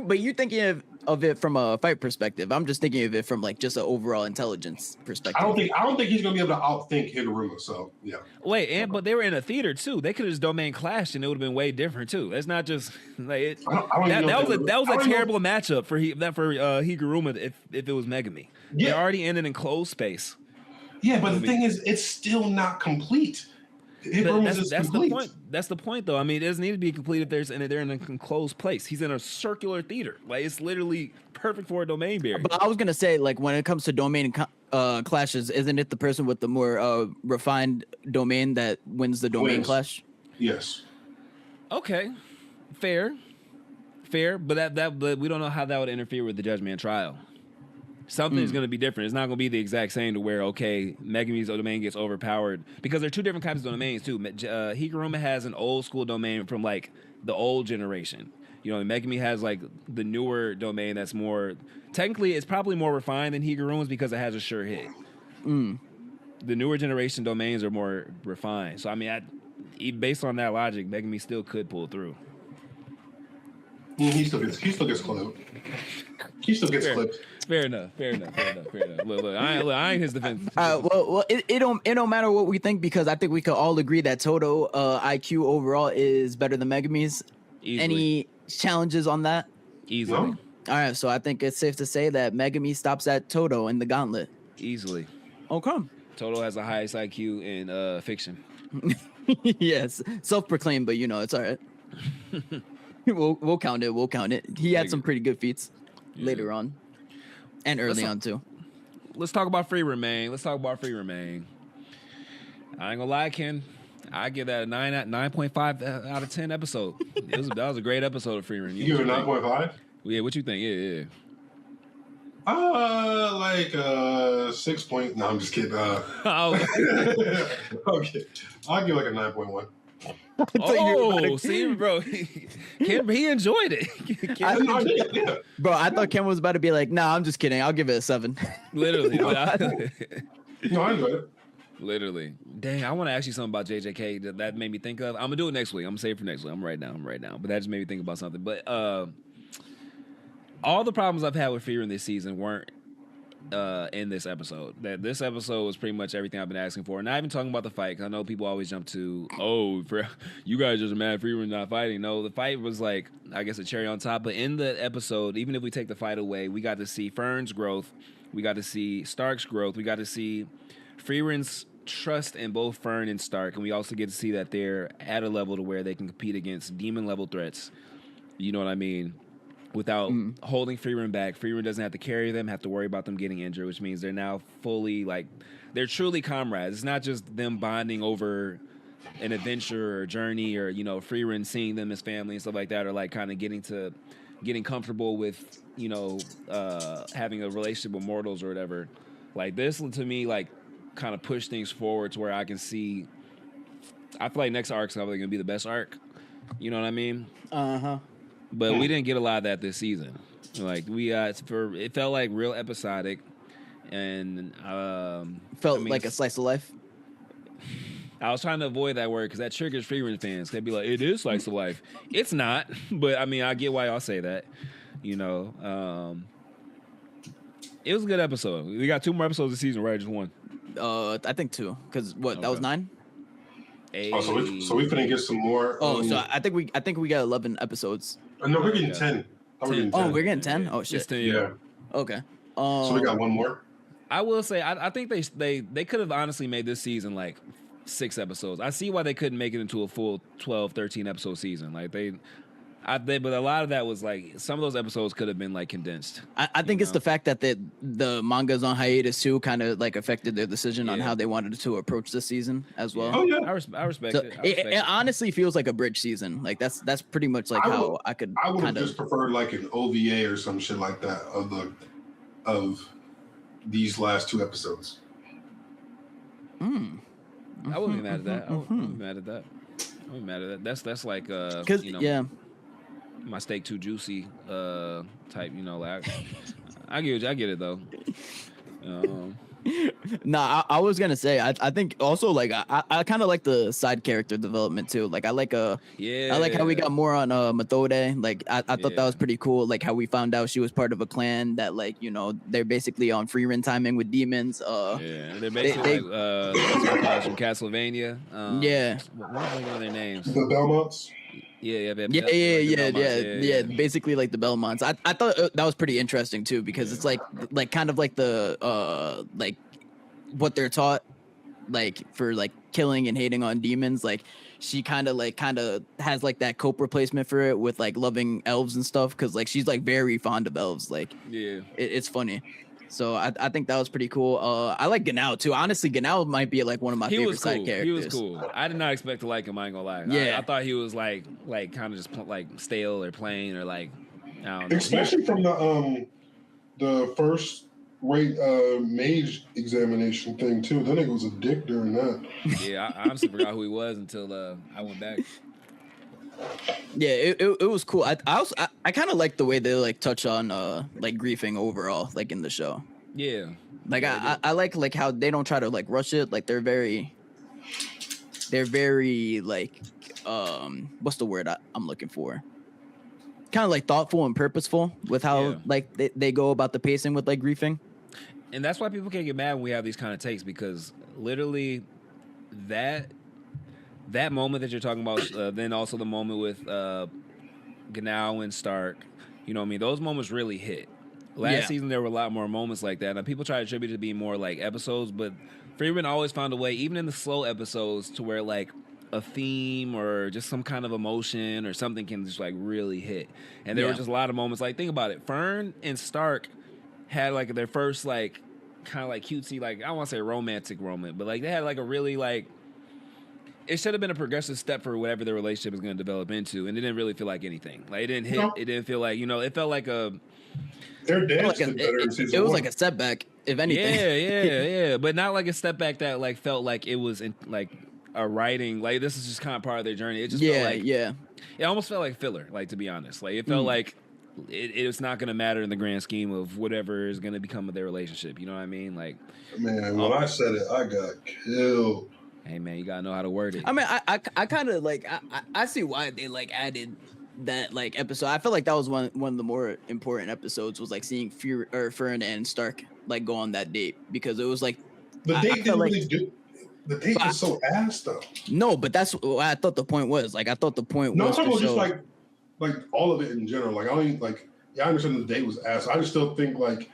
but you're thinking of it from a fight perspective. I'm just thinking of it from like just an overall intelligence perspective. I don't think he's gonna be able to outthink Higuruma. So yeah. Wait, but they were in a theater too. They could have just domain clashed, and it would have been way different too. It's not just like that was a terrible matchup for Higuruma if it was Megumi. Yeah. They already ended in closed space. Yeah, but the thing is, it's still not complete. That's the point. That's the point, though. I mean, it doesn't need to be complete if they're in a enclosed place. He's in a circular theater. Like it's literally perfect for a domain barrier. But I was gonna say, like, when it comes to domain clashes, isn't it the person with the more refined domain that wins the domain clash? Yes. Okay, fair, but we don't know how that would interfere with the Judgment trial. Something's going to be different. It's not going to be the exact same to where, okay, Megumi's domain gets overpowered. Because there are two different types of domains, too. Higuruma has an old school domain from, like, the old generation. You know, Megumi has, like, the newer domain that's more... Technically, it's probably more refined than Higuruma's because it has a sure hit. The newer generation domains are more refined. So, I mean, based on that logic, Megumi still could pull through. He still gets clipped. He still gets clipped. Fair enough. Look, I ain't his defense. Well, it don't matter what we think because I think we could all agree that Todo IQ overall is better than Megumi's. Easily. Any challenges on that? Easily. No? All right, so I think it's safe to say that Megumi stops at Todo in the Gauntlet. Easily. Okay. Todo has the highest IQ in fiction. Yes, self-proclaimed, but you know it's all right. We'll count it. We'll count it. He had some pretty good feats later on. And early on, too. Let's talk about Frieren, man. I ain't gonna lie, Ken. I give that a 9.5 out of 10 episode. That was a great episode of Frieren. You give it 9.5? Yeah, what you think? Yeah. Like 6 point. No, I'm just kidding. Okay, I'll give like a 9.1. See, bro, Ken, he enjoyed it. Bro, I thought Ken was about to be like, "Nah, I'm just kidding. I'll give it a 7." Literally, No, I enjoyed it. Literally. Dang, I want to ask you something about JJK that made me think of. I'm gonna do it next week. I'm gonna save it for next week. I'm right now. But that just made me think about something. But all the problems I've had with Frieren this season weren't in this episode. That this episode was pretty much everything I've been asking for. Not even talking about the fight, because I know people always jump to, you guys just mad Frieren not fighting. No, the fight was like, I guess, a cherry on top. But in the episode, even if we take the fight away, we got to see Fern's growth. We got to see Stark's growth. We got to see Frieren's trust in both Fern and Stark. And we also get to see that they're at a level to where they can compete against demon-level threats. You know what I mean? Without holding Frieren back. Frieren doesn't have to carry them, have to worry about them getting injured, which means they're now fully, like, they're truly comrades. It's not just them bonding over an adventure or journey or, you know, Frieren seeing them as family and stuff like that, or, like, kind of getting comfortable with, you know, having a relationship with mortals or whatever. Like, this, to me, like, kind of push things forward to where I can see, I feel like next arc's probably going to be the best arc. You know what I mean? Uh-huh. But we didn't get a lot of that this season. Like it felt like real episodic, and like a slice of life. I was trying to avoid that word because that triggers Frieren fans. They'd be like, "It is slice of life." It's not, but I mean, I get why y'all say that. You know, it was a good episode. We got 2 more episodes this season, right? Just 1. I think 2. Because that was 9. So we finna get some more. So I think we got 11 episodes. No, we're getting 10. We're getting 10. Oh shit. 10, yeah. Okay. So we got 1 more. I will say, I think they could have honestly made this season like 6 episodes. I see why they couldn't make it into a full 12, 13 episode season. Like But a lot of that was like some of those episodes could have been like condensed. I think it's the fact that the manga's on hiatus too kind of like affected their decision on Yeah. how they wanted to approach the season as well. Oh yeah. I respect So it. I respect it honestly feels like a bridge season. Like that's pretty much like how I could I would have kind of just preferred like an OVA or some shit like that of these last 2 episodes. I wouldn't be mad at that. I wouldn't be mad at that. I wouldn't be mad at that. That's like because my steak too juicy type. Like I get it though. Nah, I was gonna say I think also like I kind of like the side character development too. Like I like I like how we got more on Methode. Like I thought that was pretty cool. Like how we found out she was part of a clan that like they're basically on Frieren timing with demons. They're basically like from Castlevania. What are their names? The Belmonts. Yeah. Basically like the Belmonts. I thought that was pretty interesting too because it's like kind of like the like what they're taught like for like killing and hating on demons. Like she kind of has like that cope replacement for it with like loving elves and stuff because like she's like very fond of elves. Like it's funny. So I think that was pretty cool. I like Ganao too. Honestly, Ganao might be like one of my favorite side characters. He was cool. I did not expect to like him. I ain't gonna lie. Yeah, I thought he was like kind of just like stale or plain or like I don't know. Especially from the first rate mage examination thing too. That nigga was a dick during that. Yeah, I honestly forgot who he was until I went back. Yeah, it was cool. I kind of like the way they like touch on like griefing overall, like in the show. Yeah, like I like how they don't try to like rush it. Like they're very like what's the word I'm looking for? Kind of like thoughtful and purposeful with how like they go about the pacing with like griefing. And that's why people can't get mad when we have these kind of takes because literally that moment that you're talking about, then also the moment with Ganao and Stark, you know what I mean? Those moments really hit. Last season, there were a lot more moments like that. Now, people try to attribute it to be more like episodes, but Frieren always found a way, even in the slow episodes, to where like a theme or just some kind of emotion or something can just like really hit. And there were just a lot of moments. Like, think about it. Fern and Stark had like their first like kind of like cutesy, like I don't want to say romantic moment, but like they had like a really like, it should have been a progressive step for whatever the relationship is going to develop into, and it didn't really feel like anything. Like it didn't hit. It didn't feel like it felt like a. Their dance like it was like a setback, if anything. Yeah, but not like a step back that like felt like it was in, like a writing. Like this is just kind of part of their journey. It just felt like it almost felt like filler. Like to be honest, like it felt like it's not going to matter in the grand scheme of whatever is going to become of their relationship. You know what I mean? Like, man, when I said it, I got killed. Hey man, you gotta know how to word it. I mean, I kind of like I see why they like added that like episode. I feel like that was one of the more important episodes was like seeing Frieren and Stark like go on that date because it was like the date didn't like, really do. The date was so ass though. No, but that's what I thought the point was. Like I thought the point was I'm talking to about show, just like all of it in general. Like I don't like. Yeah, I understand the date was ass. I just still think like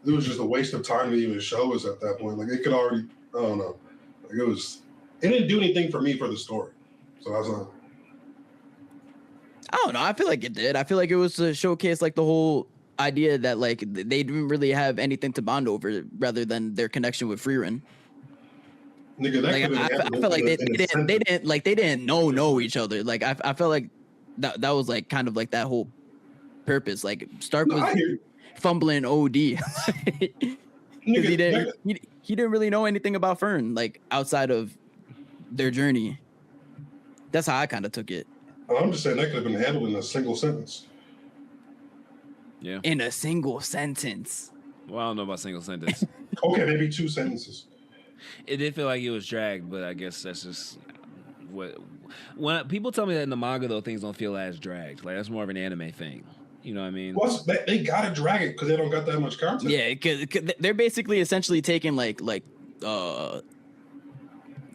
it was just a waste of time to even show us at that point. Like it could already. I don't know. Like it was. It didn't do anything for me for the story. So I was like, I don't know. I feel like it did. I feel like it was to showcase like the whole idea that like they didn't really have anything to bond over rather than their connection with Frieren. Nigga, that like, I felt like they didn't know each other. Like I felt like that was like kind of like that whole purpose. Like Stark was fumbling OD. Because he didn't really know anything about Fern, like outside of their journey. That's how I kind of took it. I'm just saying that could have been handled in a single sentence. Yeah. In a single sentence. Well, I don't know about single sentence. Okay, maybe 2 sentences. It did feel like it was dragged, but I guess that's just what. When people tell me that in the manga, though, things don't feel as dragged. Like that's more of an anime thing. You know what I mean? Well, they gotta drag it because they don't got that much content. Yeah, because they're basically essentially taking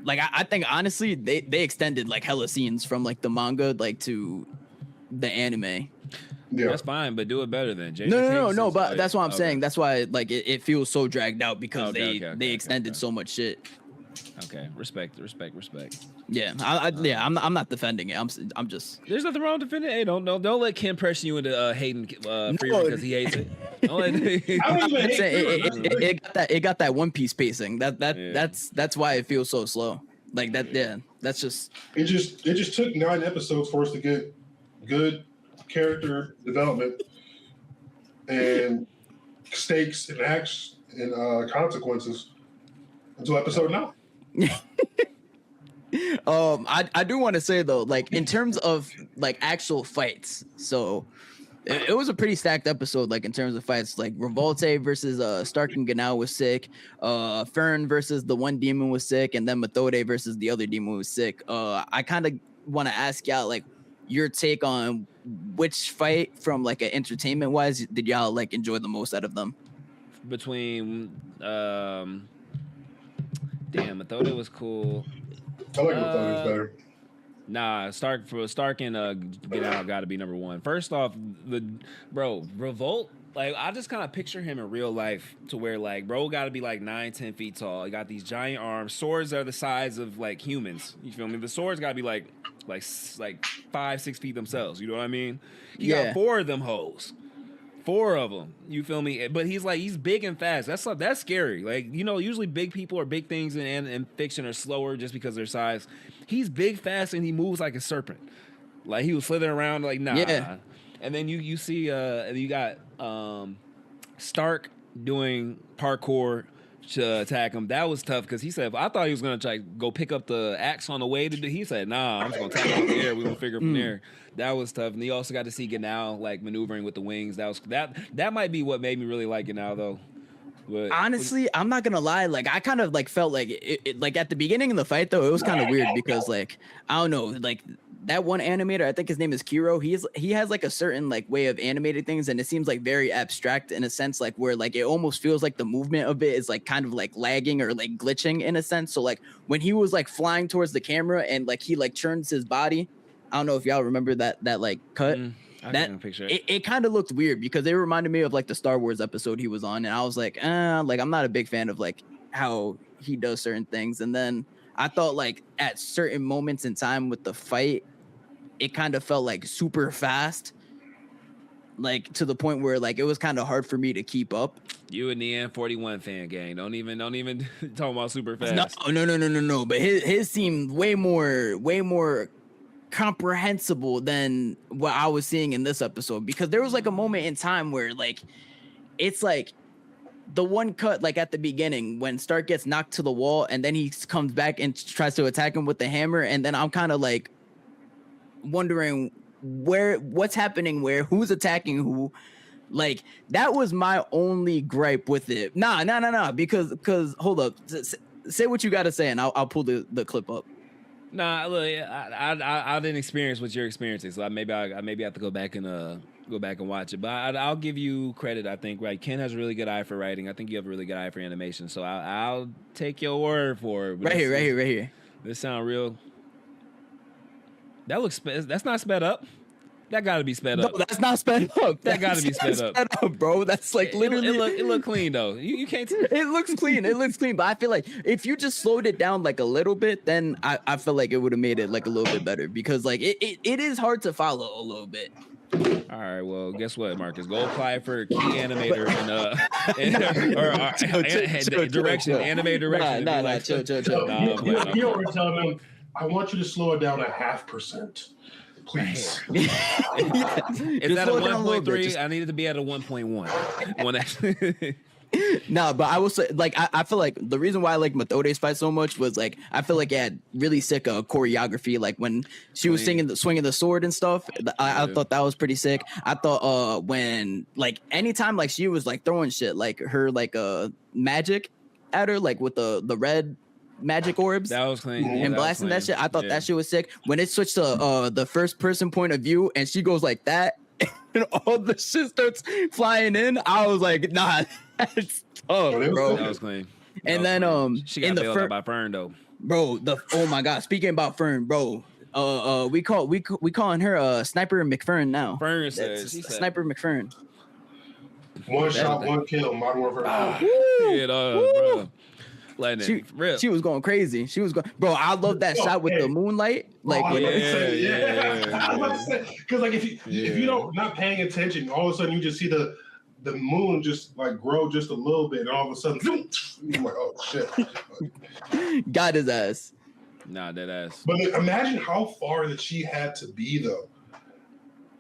I think honestly they extended like hella scenes from like the manga like to the anime. Yeah, that's fine, but do it better than No. But that's what I'm saying. That's why like it feels so dragged out because they extended so much shit. Okay, respect. Yeah, I'm not defending it. I'm just. There's nothing wrong with defending it. Hey, don't let Kim pressure you into hating Frieren because he hates it. Don't let I don't even hate it got that One Piece pacing. That's why it feels so slow. Like that. Yeah, that's just. It just took 9 episodes for us to get good character development and stakes and acts and consequences until episode 9. I do want to say though, like in terms of like actual fights, so it was a pretty stacked episode. Like in terms of fights, like Revolte versus Stark and Ganao was sick. Frieren versus the one demon was sick, and then Methode versus the other demon was sick. I kind of want to ask y'all like your take on which fight from like an entertainment wise did y'all like enjoy the most out of them? Between Methode was cool. I like Methode's better. Nah, Stark and Get Out got to be number one. First off, Revolt. Like I just kind of picture him in real life to where like bro got to be like 9-10 feet tall. He got these giant arms. Swords are the size of like humans. You feel me? The swords got to be like 5-6 feet themselves. You know what I mean? He got 4 of them hoes. 4 of them, you feel me? But he's big and fast. That's scary. Like, you know, usually big people or big things in fiction are slower just because of their size. He's big, fast, and he moves like a serpent. Like he was slithering around like nah. Yeah. And then you see you got Stark doing parkour to attack him. That was tough because he said I thought he was gonna try to go pick up the axe on the way to do. He said, "Nah, I'm just gonna attack him there. We're gonna figure from there." That was tough. And you also got to see Ganao like maneuvering with the wings. That might be what made me really like Ganao though. But honestly, I'm not gonna lie. Like I kind of like felt like it like at the beginning of the fight though, it was kind of weird because like I don't know, like that one animator, I think his name is Kiro. He has like a certain like way of animating things, and it seems like very abstract in a sense, like where like it almost feels like the movement of it is like kind of like lagging or like glitching in a sense. So like when he was like flying towards the camera and like he like turns his body, I don't know if y'all remember that like cut. I can't picture it. It kind of looked weird because it reminded me of like the Star Wars episode he was on, and I was like I'm not a big fan of like how he does certain things. And then I thought like at certain moments in time with the fight, it kind of felt like super fast, like to the point where like it was kind of hard for me to keep up. You and the N41 fan gang. Don't even talk about super fast. No. But his seemed way more comprehensible than what I was seeing in this episode, because there was like a moment in time where like it's like the one cut like at the beginning when Stark gets knocked to the wall and then he comes back and tries to attack him with the hammer, and then I'm kind of like wondering what's happening, who's attacking who. Like that was my only gripe with it. Nah, because hold up, say what you got to say and I'll pull the clip up. Nah, look, I didn't experience what you're experiencing, so I maybe have to go back and watch it. But I'll give you credit. I think right, Ken has a really good eye for writing. I think you have a really good eye for animation. So I'll take your word for it. Right here. This sound real. That looks. That's not sped up. That got to be sped up. No, that's not sped up. That got to be sped up, bro. That's like literally. It look clean though. You can't. It looks clean. But I feel like if you just slowed it down like a little bit, then I feel like it would have made it like a little bit better, because like it is hard to follow a little bit. All right, well, guess what, Marcus? Go apply for key animator direction, animator direction. Nah, chill. You don't tell them. I want you to slow it down 0.5%. Please. Is that a 1.3? I need it to be at a 1.1. No, but I will say, like, I feel like the reason why I like Methode's fight so much was like I feel like it had really sick choreography. Like when she was swinging the sword and stuff, I thought that was pretty sick. I thought when like anytime like she was like throwing shit, like her like magic at her, like with the red magic orbs, that was clean, and blasting that shit. I thought that shit was sick. When it switched to the first person point of view and she goes like that and all the shit starts flying in, I was like, nah, that's tough, bro. That was clean. And then she got bailed out by Frieren though, bro. Oh my god, speaking about Frieren, bro. We calling her Sniper McFerrin now. Frieren says Sniper McFerrin. One shot, one kill. Modern Warfare. Bro. She was going crazy. She was going, bro. I love that shot with the moonlight. Like, I was about to say, because like if you don't not paying attention, all of a sudden you just see the moon just like grow just a little bit, and all of a sudden, you're like, oh shit, got his ass. Nah, that ass. But imagine how far that she had to be though.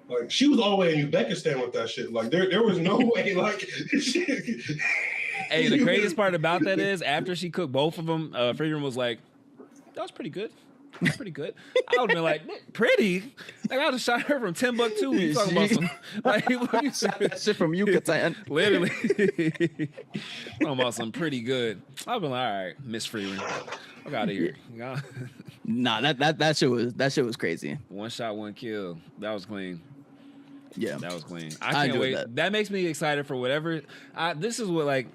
Like she was all the way in Uzbekistan with that shit. Like there was no way. Like, hey, the craziest part about that is after she cooked both of them, Frieren was like, "That was pretty good. That's pretty good." I would have been like, "Pretty?" Like I would have shot her from Timbuktu. You talking about some like what you shot that shit from Yucatan? Literally, talking about some pretty good. I've been like, "All right, Miss Frieren, fuck out of here." Nah, that shit was crazy. One shot, one kill. That was clean. Yeah, that was clean. I can't wait. That makes me excited for whatever. This is what I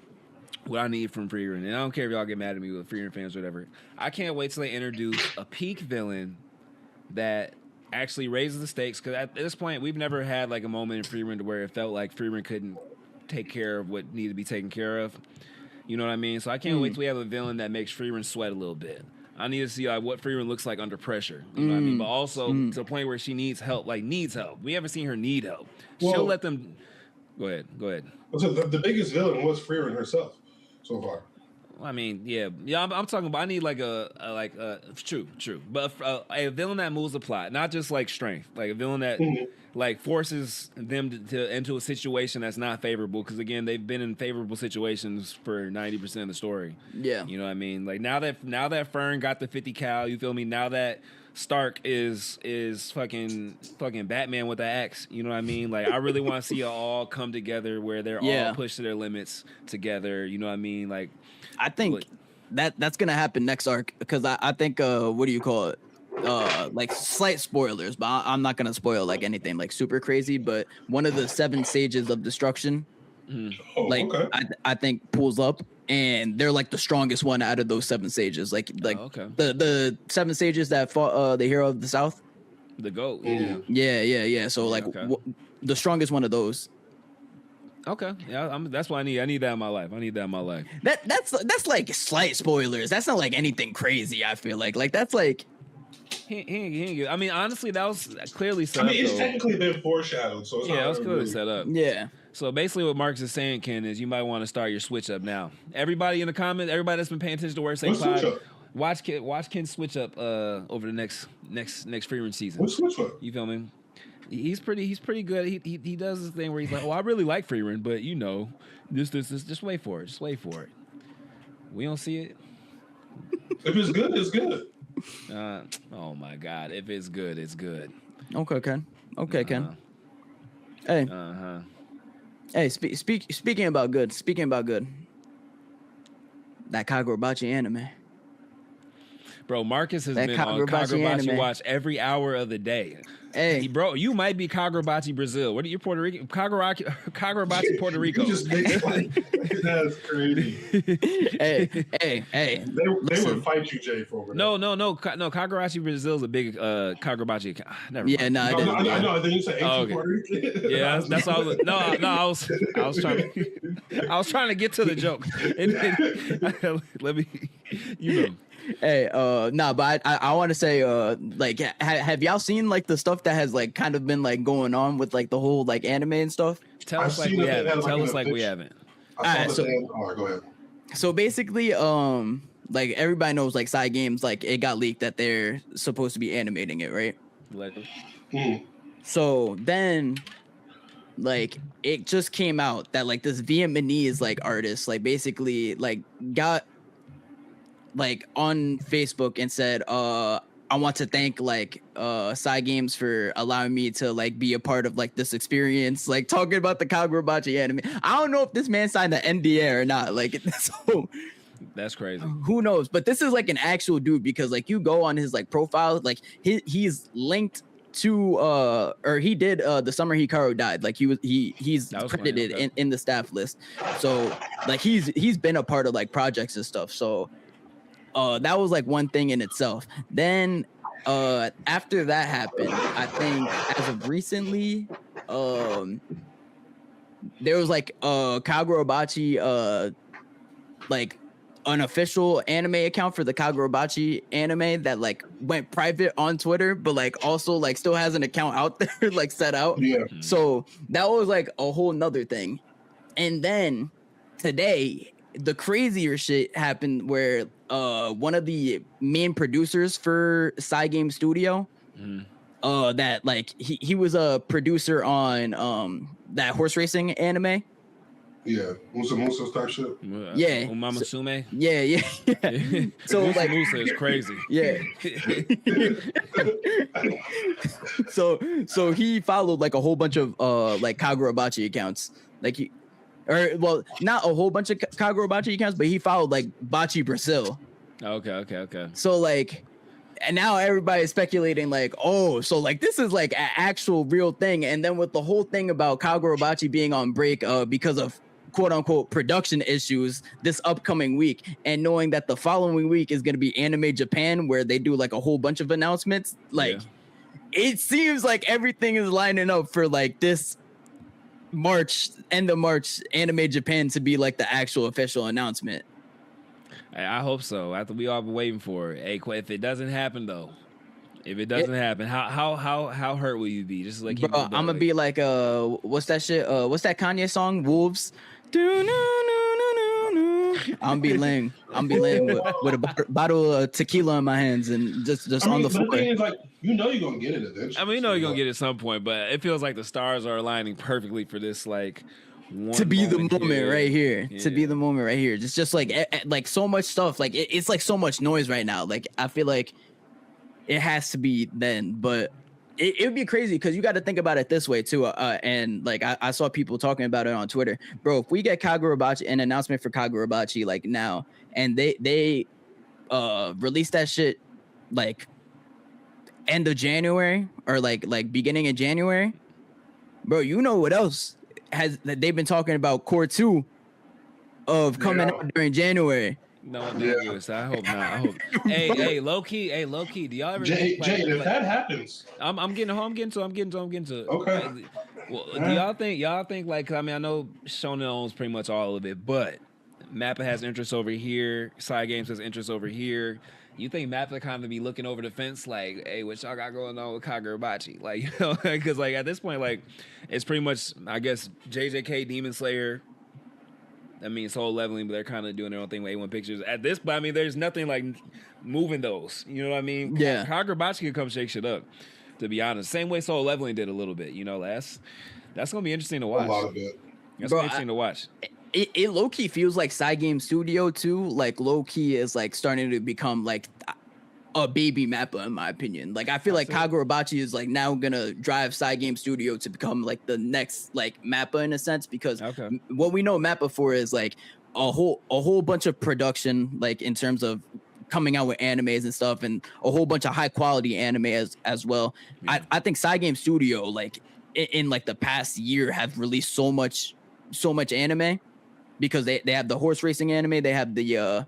need from Frieren, and I don't care if y'all get mad at me with Frieren fans or whatever. I can't wait till they introduce a peak villain that actually raises the stakes. Because at this point, we've never had like a moment in Frieren where it felt like Frieren couldn't take care of what needed to be taken care of. You know what I mean? So I can't wait till we have a villain that makes Frieren sweat a little bit. I need to see like what Frieren looks like under pressure. You know what I mean? But also to the point where she needs help. Like needs help. We haven't seen her need help. Well, she'll let them. Go ahead. So the biggest villain was Frieren herself so far. I mean, yeah. I'm talking about. I need like true, but a villain that moves the plot, not just like strength, like a villain that like forces them to into a situation that's not favorable. Because again, they've been in favorable situations for 90% of the story. Yeah, you know what I mean. Like now that Fern got the 50 cal, you feel me? Now that Stark is fucking Batman with the axe. You know what I mean? Like I really want to see it all come together where they're all pushed to their limits together. You know what I mean? Like I think that's gonna happen next arc because I think what do you call it? Like slight spoilers, but I'm not gonna spoil like anything like super crazy. But one of the 7 sages of destruction, I think pulls up, and they're like the strongest one out of those 7 sages. Like the 7 sages that fought the hero of the South, the goat. Yeah. So like the strongest one of those. Okay, yeah, that's what I need. I need that in my life. That's like slight spoilers. That's not like anything crazy. I feel like that's like. I mean, honestly, that was clearly set up. I mean, it's technically been foreshadowed, so it's it was clearly set up. Yeah. So basically, what Marcus is saying, Ken, is you might want to start your switch up now. Everybody in the comments, everybody that's been paying attention to Word Say Pod, watch Ken switch up over the next Frieren season. What switch up? You feel me? He's pretty good. He does this thing where he's like, "Oh, I really like Frieren, but you know, this. Just wait for it. Just wait for it. We don't see it. If it's good, it's good. Oh my God! If it's good, it's good. Okay, Ken. Ken. Hey. Hey, speaking about good. That Kagurabachi anime. Bro, Marcus has been on Kagurabachi watch every hour of the day. Hey, bro, you might be Kagurabachi Brazil. What are you, Puerto Rico? Kagurabachi Puerto Rico. You just make fun. That's crazy. Hey. They would fight you, Jay, for over No. Kagurabachi Brazil is a big Kagurabachi. Never mind. Yeah, no, I know. Then you say Puerto Rican. Yeah, that's all. I was trying to get to the joke. Let me, you know. Hey, but I want to say, like, have y'all seen like the stuff that has like kind of been like going on with like the whole like anime and stuff? Tell us like we haven't. All right, so go ahead. So basically, like everybody knows like side games, like it got leaked that they're supposed to be animating it, right? So then, like, it just came out that like this Vietnamese like artist, like basically like got like on Facebook and said, I want to thank like Side Games for allowing me to like be a part of like this experience, like talking about the Kagurabachi anime. I don't know if this man signed the NDA or not. Like, so that's crazy. Who knows? But this is like an actual dude because like you go on his like profile, like he's linked to or he did the summer Hikaru died. Like he's credited in the staff list. So like he's been a part of like projects and stuff. So that was like one thing in itself. Then after that happened, I think as of recently, there was like Kagurabachi like an official anime account for the Kagurabachi anime that like went private on Twitter, but like also like still has an account out there like set out. Yeah. So that was like a whole nother thing. And then today, the crazier shit happened where one of the main producers for Game Studio, that like he was a producer on that horse racing anime. Yeah, Musa type shit. Yeah, Umama Sume. Yeah. So Musa like Musa is crazy. Yeah. so he followed like a whole bunch of like Kagurabachi accounts. Like not a whole bunch of Kagurabachi accounts, but he followed like Bachi Brazil. Okay. So like, and now everybody is speculating like, oh, so like this is like an actual real thing. And then with the whole thing about Kagurabachi being on break because of quote unquote production issues this upcoming week, and knowing that the following week is going to be Anime Japan, where they do like a whole bunch of announcements, like it seems like everything is lining up for like this end of March Anime Japan to be like the actual official announcement. I hope so. After we all been waiting for it. Hey, if it doesn't happen though, happen, how hurt will you be? Just like, bro, I'm gonna be like what's that shit? What's that Kanye song? Wolves. I'm be laying with a bottle of tequila in my hands and just on the floor. The thing is, like, you're gonna get it eventually. I mean, you're gonna get it at some point, but it feels like the stars are aligning perfectly for this, like, to be the moment right here. Yeah. To be the moment right here. Just like so much stuff. Like it's like so much noise right now. Like I feel like it has to be then, but it would be crazy because you got to think about it this way too. And like I saw people talking about it on Twitter, bro. If we get Kagurabachi, an announcement for Kagurabachi like now, and they release that shit like end of January or like beginning of January, bro, you know what else they've been talking about Core 2 of coming out during January. No, I hope not. I hope. hey, low key. Do y'all ever? Jay, if that happens, I'm getting to it. Okay. Well, do y'all think like? I mean, I know Shonen owns pretty much all of it, but Mappa has interest over here. Side Games has interest over here. You think Mappa kind of be looking over the fence, like, hey, what y'all got going on with Kagurabachi? Like, you know, because like at this point, like, it's pretty much, I guess, JJK, Demon Slayer. I mean, Soul Leveling, but they're kind of doing their own thing with A1 Pictures. At this point, I mean, there's nothing like moving those. You know what I mean? Yeah. Kagurabachi can come shake shit up, to be honest. Same way Soul Leveling did a little bit, you know, that's going to be interesting to watch. A lot of it. That's going to be interesting to watch. It low-key feels like Game Studio, too. Like, low-key is, like, starting to become, like, a baby Mappa, in my opinion. Like, I feel like Kagurabachi is, like, now gonna drive Game Studio to become, like, the next, like, Mappa, in a sense, because what we know Mappa for is, like, a whole bunch of production, like, in terms of coming out with animes and stuff, and a whole bunch of high-quality anime as well. Yeah. I think Game Studio, like, in, like, the past year have released so much anime, because they have the horse racing anime, they have the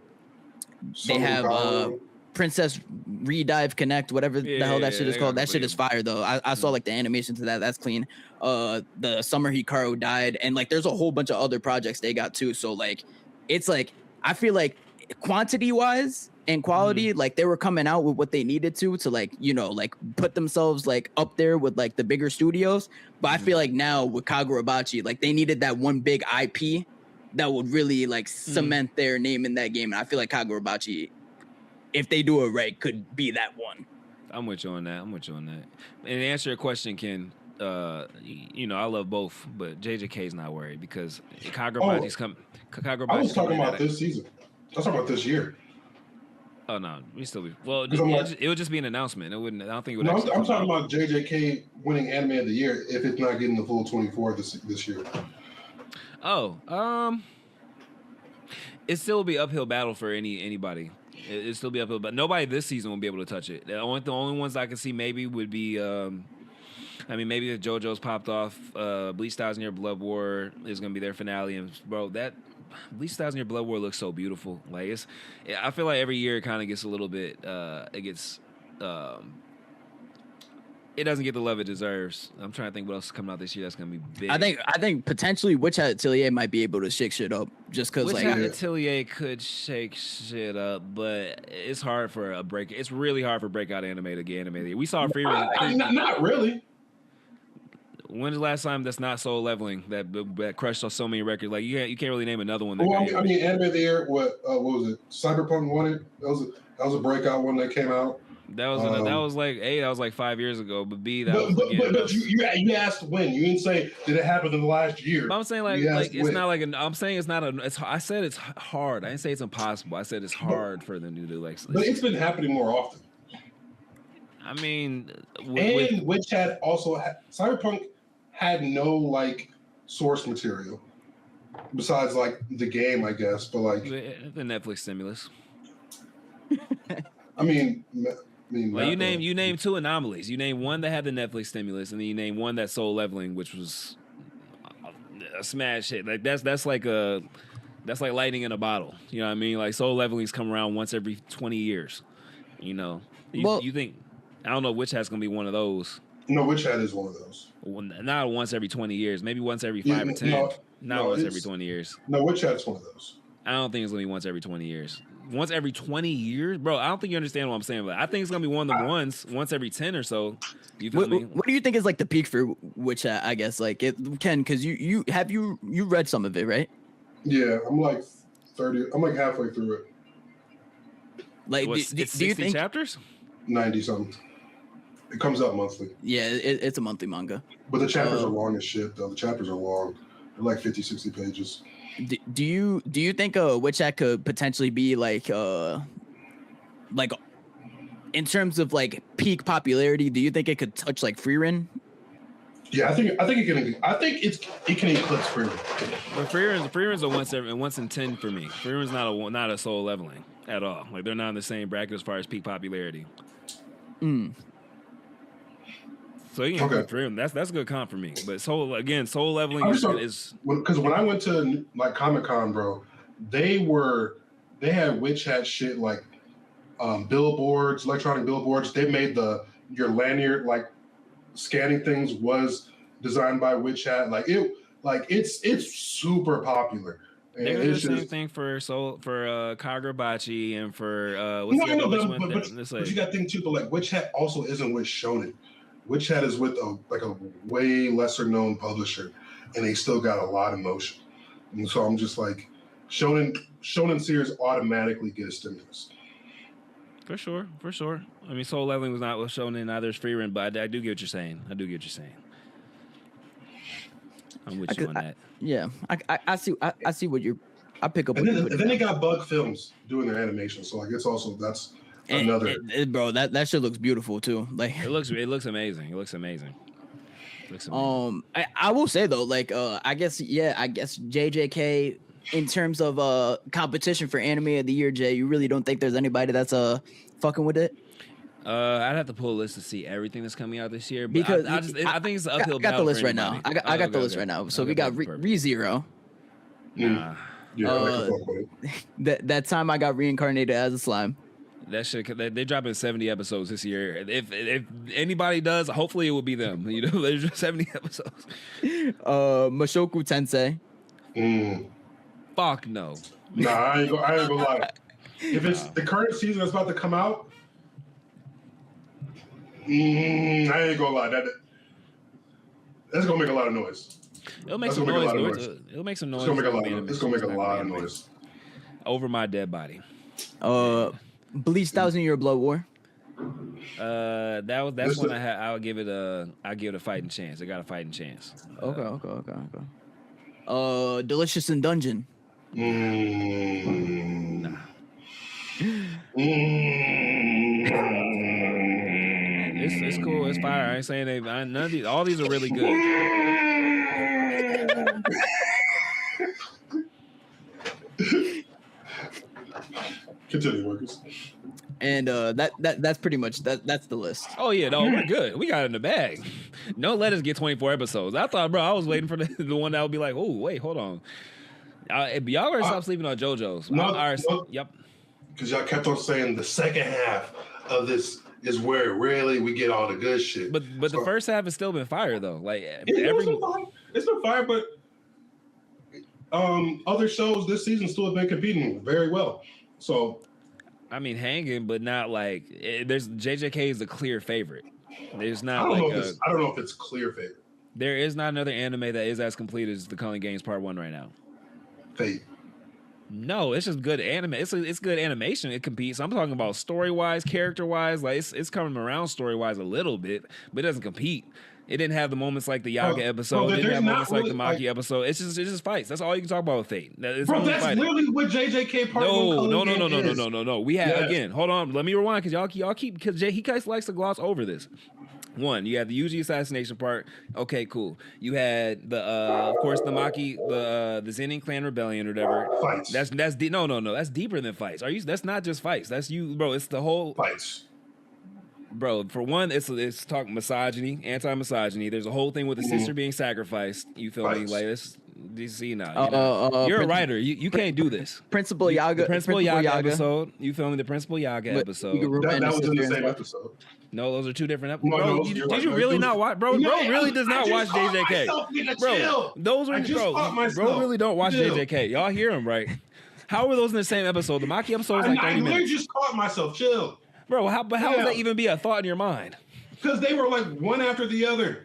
Princess Redive Connect, whatever the hell that shit is called. That shit is fire though. I saw like the animation to that. That's clean. The Summer Hikaru died, and like there's a whole bunch of other projects they got too. So like it's like I feel like quantity wise and quality, like they were coming out with what they needed to like, you know, like put themselves like up there with like the bigger studios. But I feel like now with Kagurabachi, like they needed that one big IP that would really like cement their name in that game. And I feel like Kagurabachi, if they do it right, could be that one. I'm with you on that. And to answer your question, Ken, you know, I love both, but JJK is not worried because Kagurabachi's coming. I was talking about this season. I was talking about this year. Oh no, we still be it would just be an announcement. It wouldn't. I don't think it would. No, I'm talking about JJK winning Anime of the Year if it's not getting the full 24 this year. Oh, it still will be uphill battle for anybody. It still be uphill, but nobody this season will be able to touch it. The only ones I can see maybe would be, I mean, maybe if JoJo's popped off, Bleach 1,000 Year Blood War is gonna be their finale, and bro, that Bleach 1,000 Year Blood War looks so beautiful. Like I feel like every year it kind of gets a little bit, it gets it doesn't get the love it deserves. I'm trying to think what else is coming out this year that's gonna be big. I think potentially Witch Hat Atelier might be able to shake shit up just because Witch like Hat Atelier could shake shit up, but it's hard for a break. It's really hard for breakout anime to get animated. We saw Frieren. Not really. When's the last time that's not Soul Leveling that crushed so many records? Like you can't really name another one. Well, I mean, anime of the year. What was it? Cyberpunk won it. That was a breakout one that came out. That was like A. That was like 5 years ago. But B. But you asked when. You didn't say did it happen in the last year. But I'm saying like it's not like I'm saying it's not a. I said it's hard. I didn't say it's impossible. I said it's hard for them to do like. But it's been happening more often. I mean, Witch had also Cyberpunk had no like source material besides like the game, I guess. But like the Netflix stimulus. I mean, well, you name two anomalies. You name one that had the Netflix stimulus, and then you name one that Soul Leveling, which was a smash hit. Like that's like lightning in a bottle. You know what I mean? Like Soul Leveling's come around once every 20 years. You know, you think I don't know which hat's gonna be one of those. No, Witch Hat is one of those. Not once every 20 years. Maybe once every 5 or 10. Not once every 20 years. No, Witch Hat's one of those. I don't think it's gonna be once every 20 years. Once every 20 years, bro. I don't think you understand what I'm saying, but I think it's gonna be one of the ones once every 10 or so. You feel me? What do you think is like the peak for Witch Hat? I guess like it Ken, because you read some of it, right? Yeah, I'm like 30. I'm like halfway through it. Like, do you think chapters? 90 something. It comes out monthly. Yeah, it's a monthly manga. But the chapters are long as shit, though. The chapters are long. They're like 50, 60 pages. Do you think Witch Hat could potentially be like in terms of like peak popularity? Do you think it could touch like Frieren? Yeah, I think it can. I think it can eclipse Frieren. But Frieren's a once in 10 for me. Frieren's not a Soul Leveling at all. Like they're not in the same bracket as far as peak popularity. So you can put Frieren. That's a good comp for me. But Soul Leveling is because when I went to like Comic-Con, bro, they had Witch Hat shit like billboards, electronic billboards. They made your lanyard like scanning things was designed by Witch Hat. It's super popular. And they're the same thing for Kagurabachi and for but you got to think too. But like Witch Hat also isn't with Shonen. Witch Hat is with a way lesser known publisher, and they still got a lot of motion. And so I'm just like, Shonen series automatically get a stimulus. For sure. I mean, Soul Leveling was not with Shonen, neither is Frieren, but I do get what you're saying. I'm with you on that. Yeah, I see what you're. I pick up. And then they got Bug Films doing their animation, so like it's also another. Bro, that shit looks beautiful too. Like it looks amazing. I will say though, like I guess JJK in terms of competition for anime of the year, Jay, you really don't think there's anybody that's fucking with it? I'd have to pull a list to see everything that's coming out this year. But because I think it's an uphill battle. I got the list right now. I got the list right now. So we got ReZero. Nah. Yeah, that time I got reincarnated as a slime. That shit, they're dropping 70 episodes this year. If anybody does, hopefully it will be them. You know, there's 70 episodes. Mushoku Tensei. Fuck no. Nah, I ain't gonna lie. If it's the current season that's about to come out, I ain't gonna lie. That's gonna make a lot of noise. It'll make some noise. It'll make some noise. It's gonna make a lot of noise. Over my dead body. Bleach 1,000-Year Blood War. That's one I'll give it a fighting chance. I got a fighting chance. Okay. Delicious in Dungeon. Nah. It's cool. It's fire. I ain't saying none of these. All these are really good. Continue, workers. And that's pretty much that's the list. Oh yeah, no, we're good. We got it in the bag. Don't let us get 24 episodes. I thought, bro, I was waiting for the one that would be like, oh wait, hold on. Y'all gotta stop sleeping on JoJo's. No, yep. Because y'all kept on saying the second half of this is where we get all the good shit. But the first half has still been fire though. Like it's been fire, but other shows this season still have been competing very well. So I mean, hanging, but not like there's JJK is the clear favorite. There's not I don't know if it's clear favorite. There is not another anime that is as complete as The Culling Games Part 1 right now. Fate. No, it's just good anime. It's good animation. It competes. I'm talking about story wise, character wise. Like it's coming around story wise a little bit, but it doesn't compete. It didn't have the moments like the Yaga episode. It didn't have moments like the Maki episode. It's just fights. That's all you can talk about with Fate. That's literally what JJK Part 1 No. We had again. Hold on. Let me rewind because y'all keep because he likes to gloss over this. One, you had the Yuji assassination part. Okay, cool. You had the of course the Maki, the Zenin clan rebellion or whatever. Fights. That's no. That's deeper than fights. That's not just fights. That's you, bro. It's the whole fights. Bro, for one, it's talking misogyny, anti-misogyny. There's a whole thing with the sister being sacrificed. You feel me? Like this. DC now. You're a writer. You can't do this. Principal Yaga. The Principal Yaga episode. You feel me? The Principal Yaga episode. That was in the same episode. No, those are two different episodes. No, did you really not watch? Bro really does not watch JJK. Bro, those are bro really don't watch JJK. Y'all hear him right? How were those in the same episode? The Maki episode was like 30 minutes. I just caught myself. Chill. Bro, how would that even be a thought in your mind? Because they were like one after the other.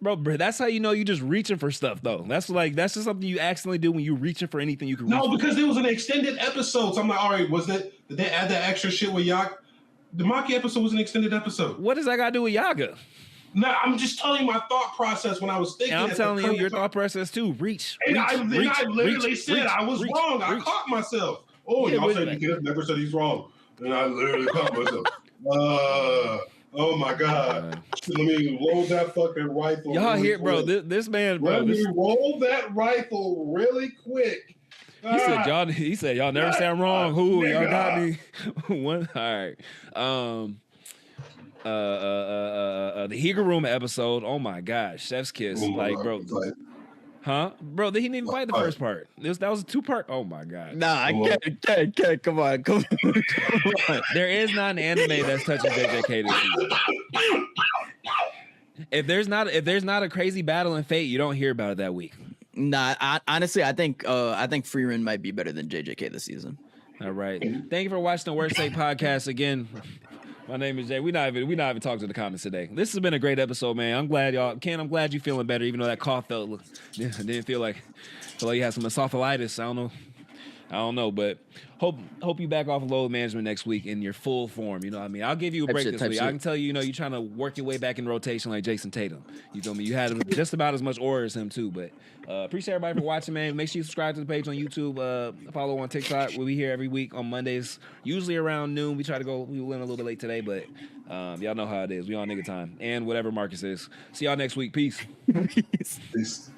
Bro, that's how you know you just reaching for stuff, though. That's just something you accidentally do when you're reaching for anything you can reach. No, because it was an extended episode. So I'm like, all right, did they add that extra shit with Yaga? The Maki episode was an extended episode. What does that got to do with Yaga? No, I'm just telling you my thought process when I was thinking. And I'm telling you your thought process too. I literally said I was wrong. I caught myself. Oh, y'all said you never said he's wrong. And I literally caught myself. Oh my God. Let me roll that fucking rifle. Y'all hear, bro, this man, bro. Let me roll that rifle really quick. He said y'all never sound wrong. Who y'all got me? One. All right. The Higuruma episode. Oh my gosh, Chef's Kiss. Bro. Huh? Bro, he didn't even fight the first part. That was a 2-part. Oh my God. Nah, I can't. Come on. There is not an anime that's touching JJK this season. If there's not a crazy battle in Fate, you don't hear about it that week. Nah, honestly, I think Frieren might be better than JJK this season. All right. Thank you for watching the Worst Take podcast again. My name is Jay. We not even talked to the comments today. This has been a great episode, man. I'm glad y'all. Ken, I'm glad you feeling better, even though that cough didn't feel like you had some esophagitis. I don't know, but hope you back off of load management next week in your full form. You know what I mean? I'll give you a break this week. I can tell you, you're trying to work your way back in rotation like Jason Tatum. You feel me? You had just about as much aura as him too, but appreciate everybody for watching, man. Make sure you subscribe to the page on YouTube. Follow on TikTok. We'll be here every week on Mondays, usually around noon. We went a little bit late today, but y'all know how it is. We on nigga time and whatever Marcus is. See y'all next week. Peace. Peace.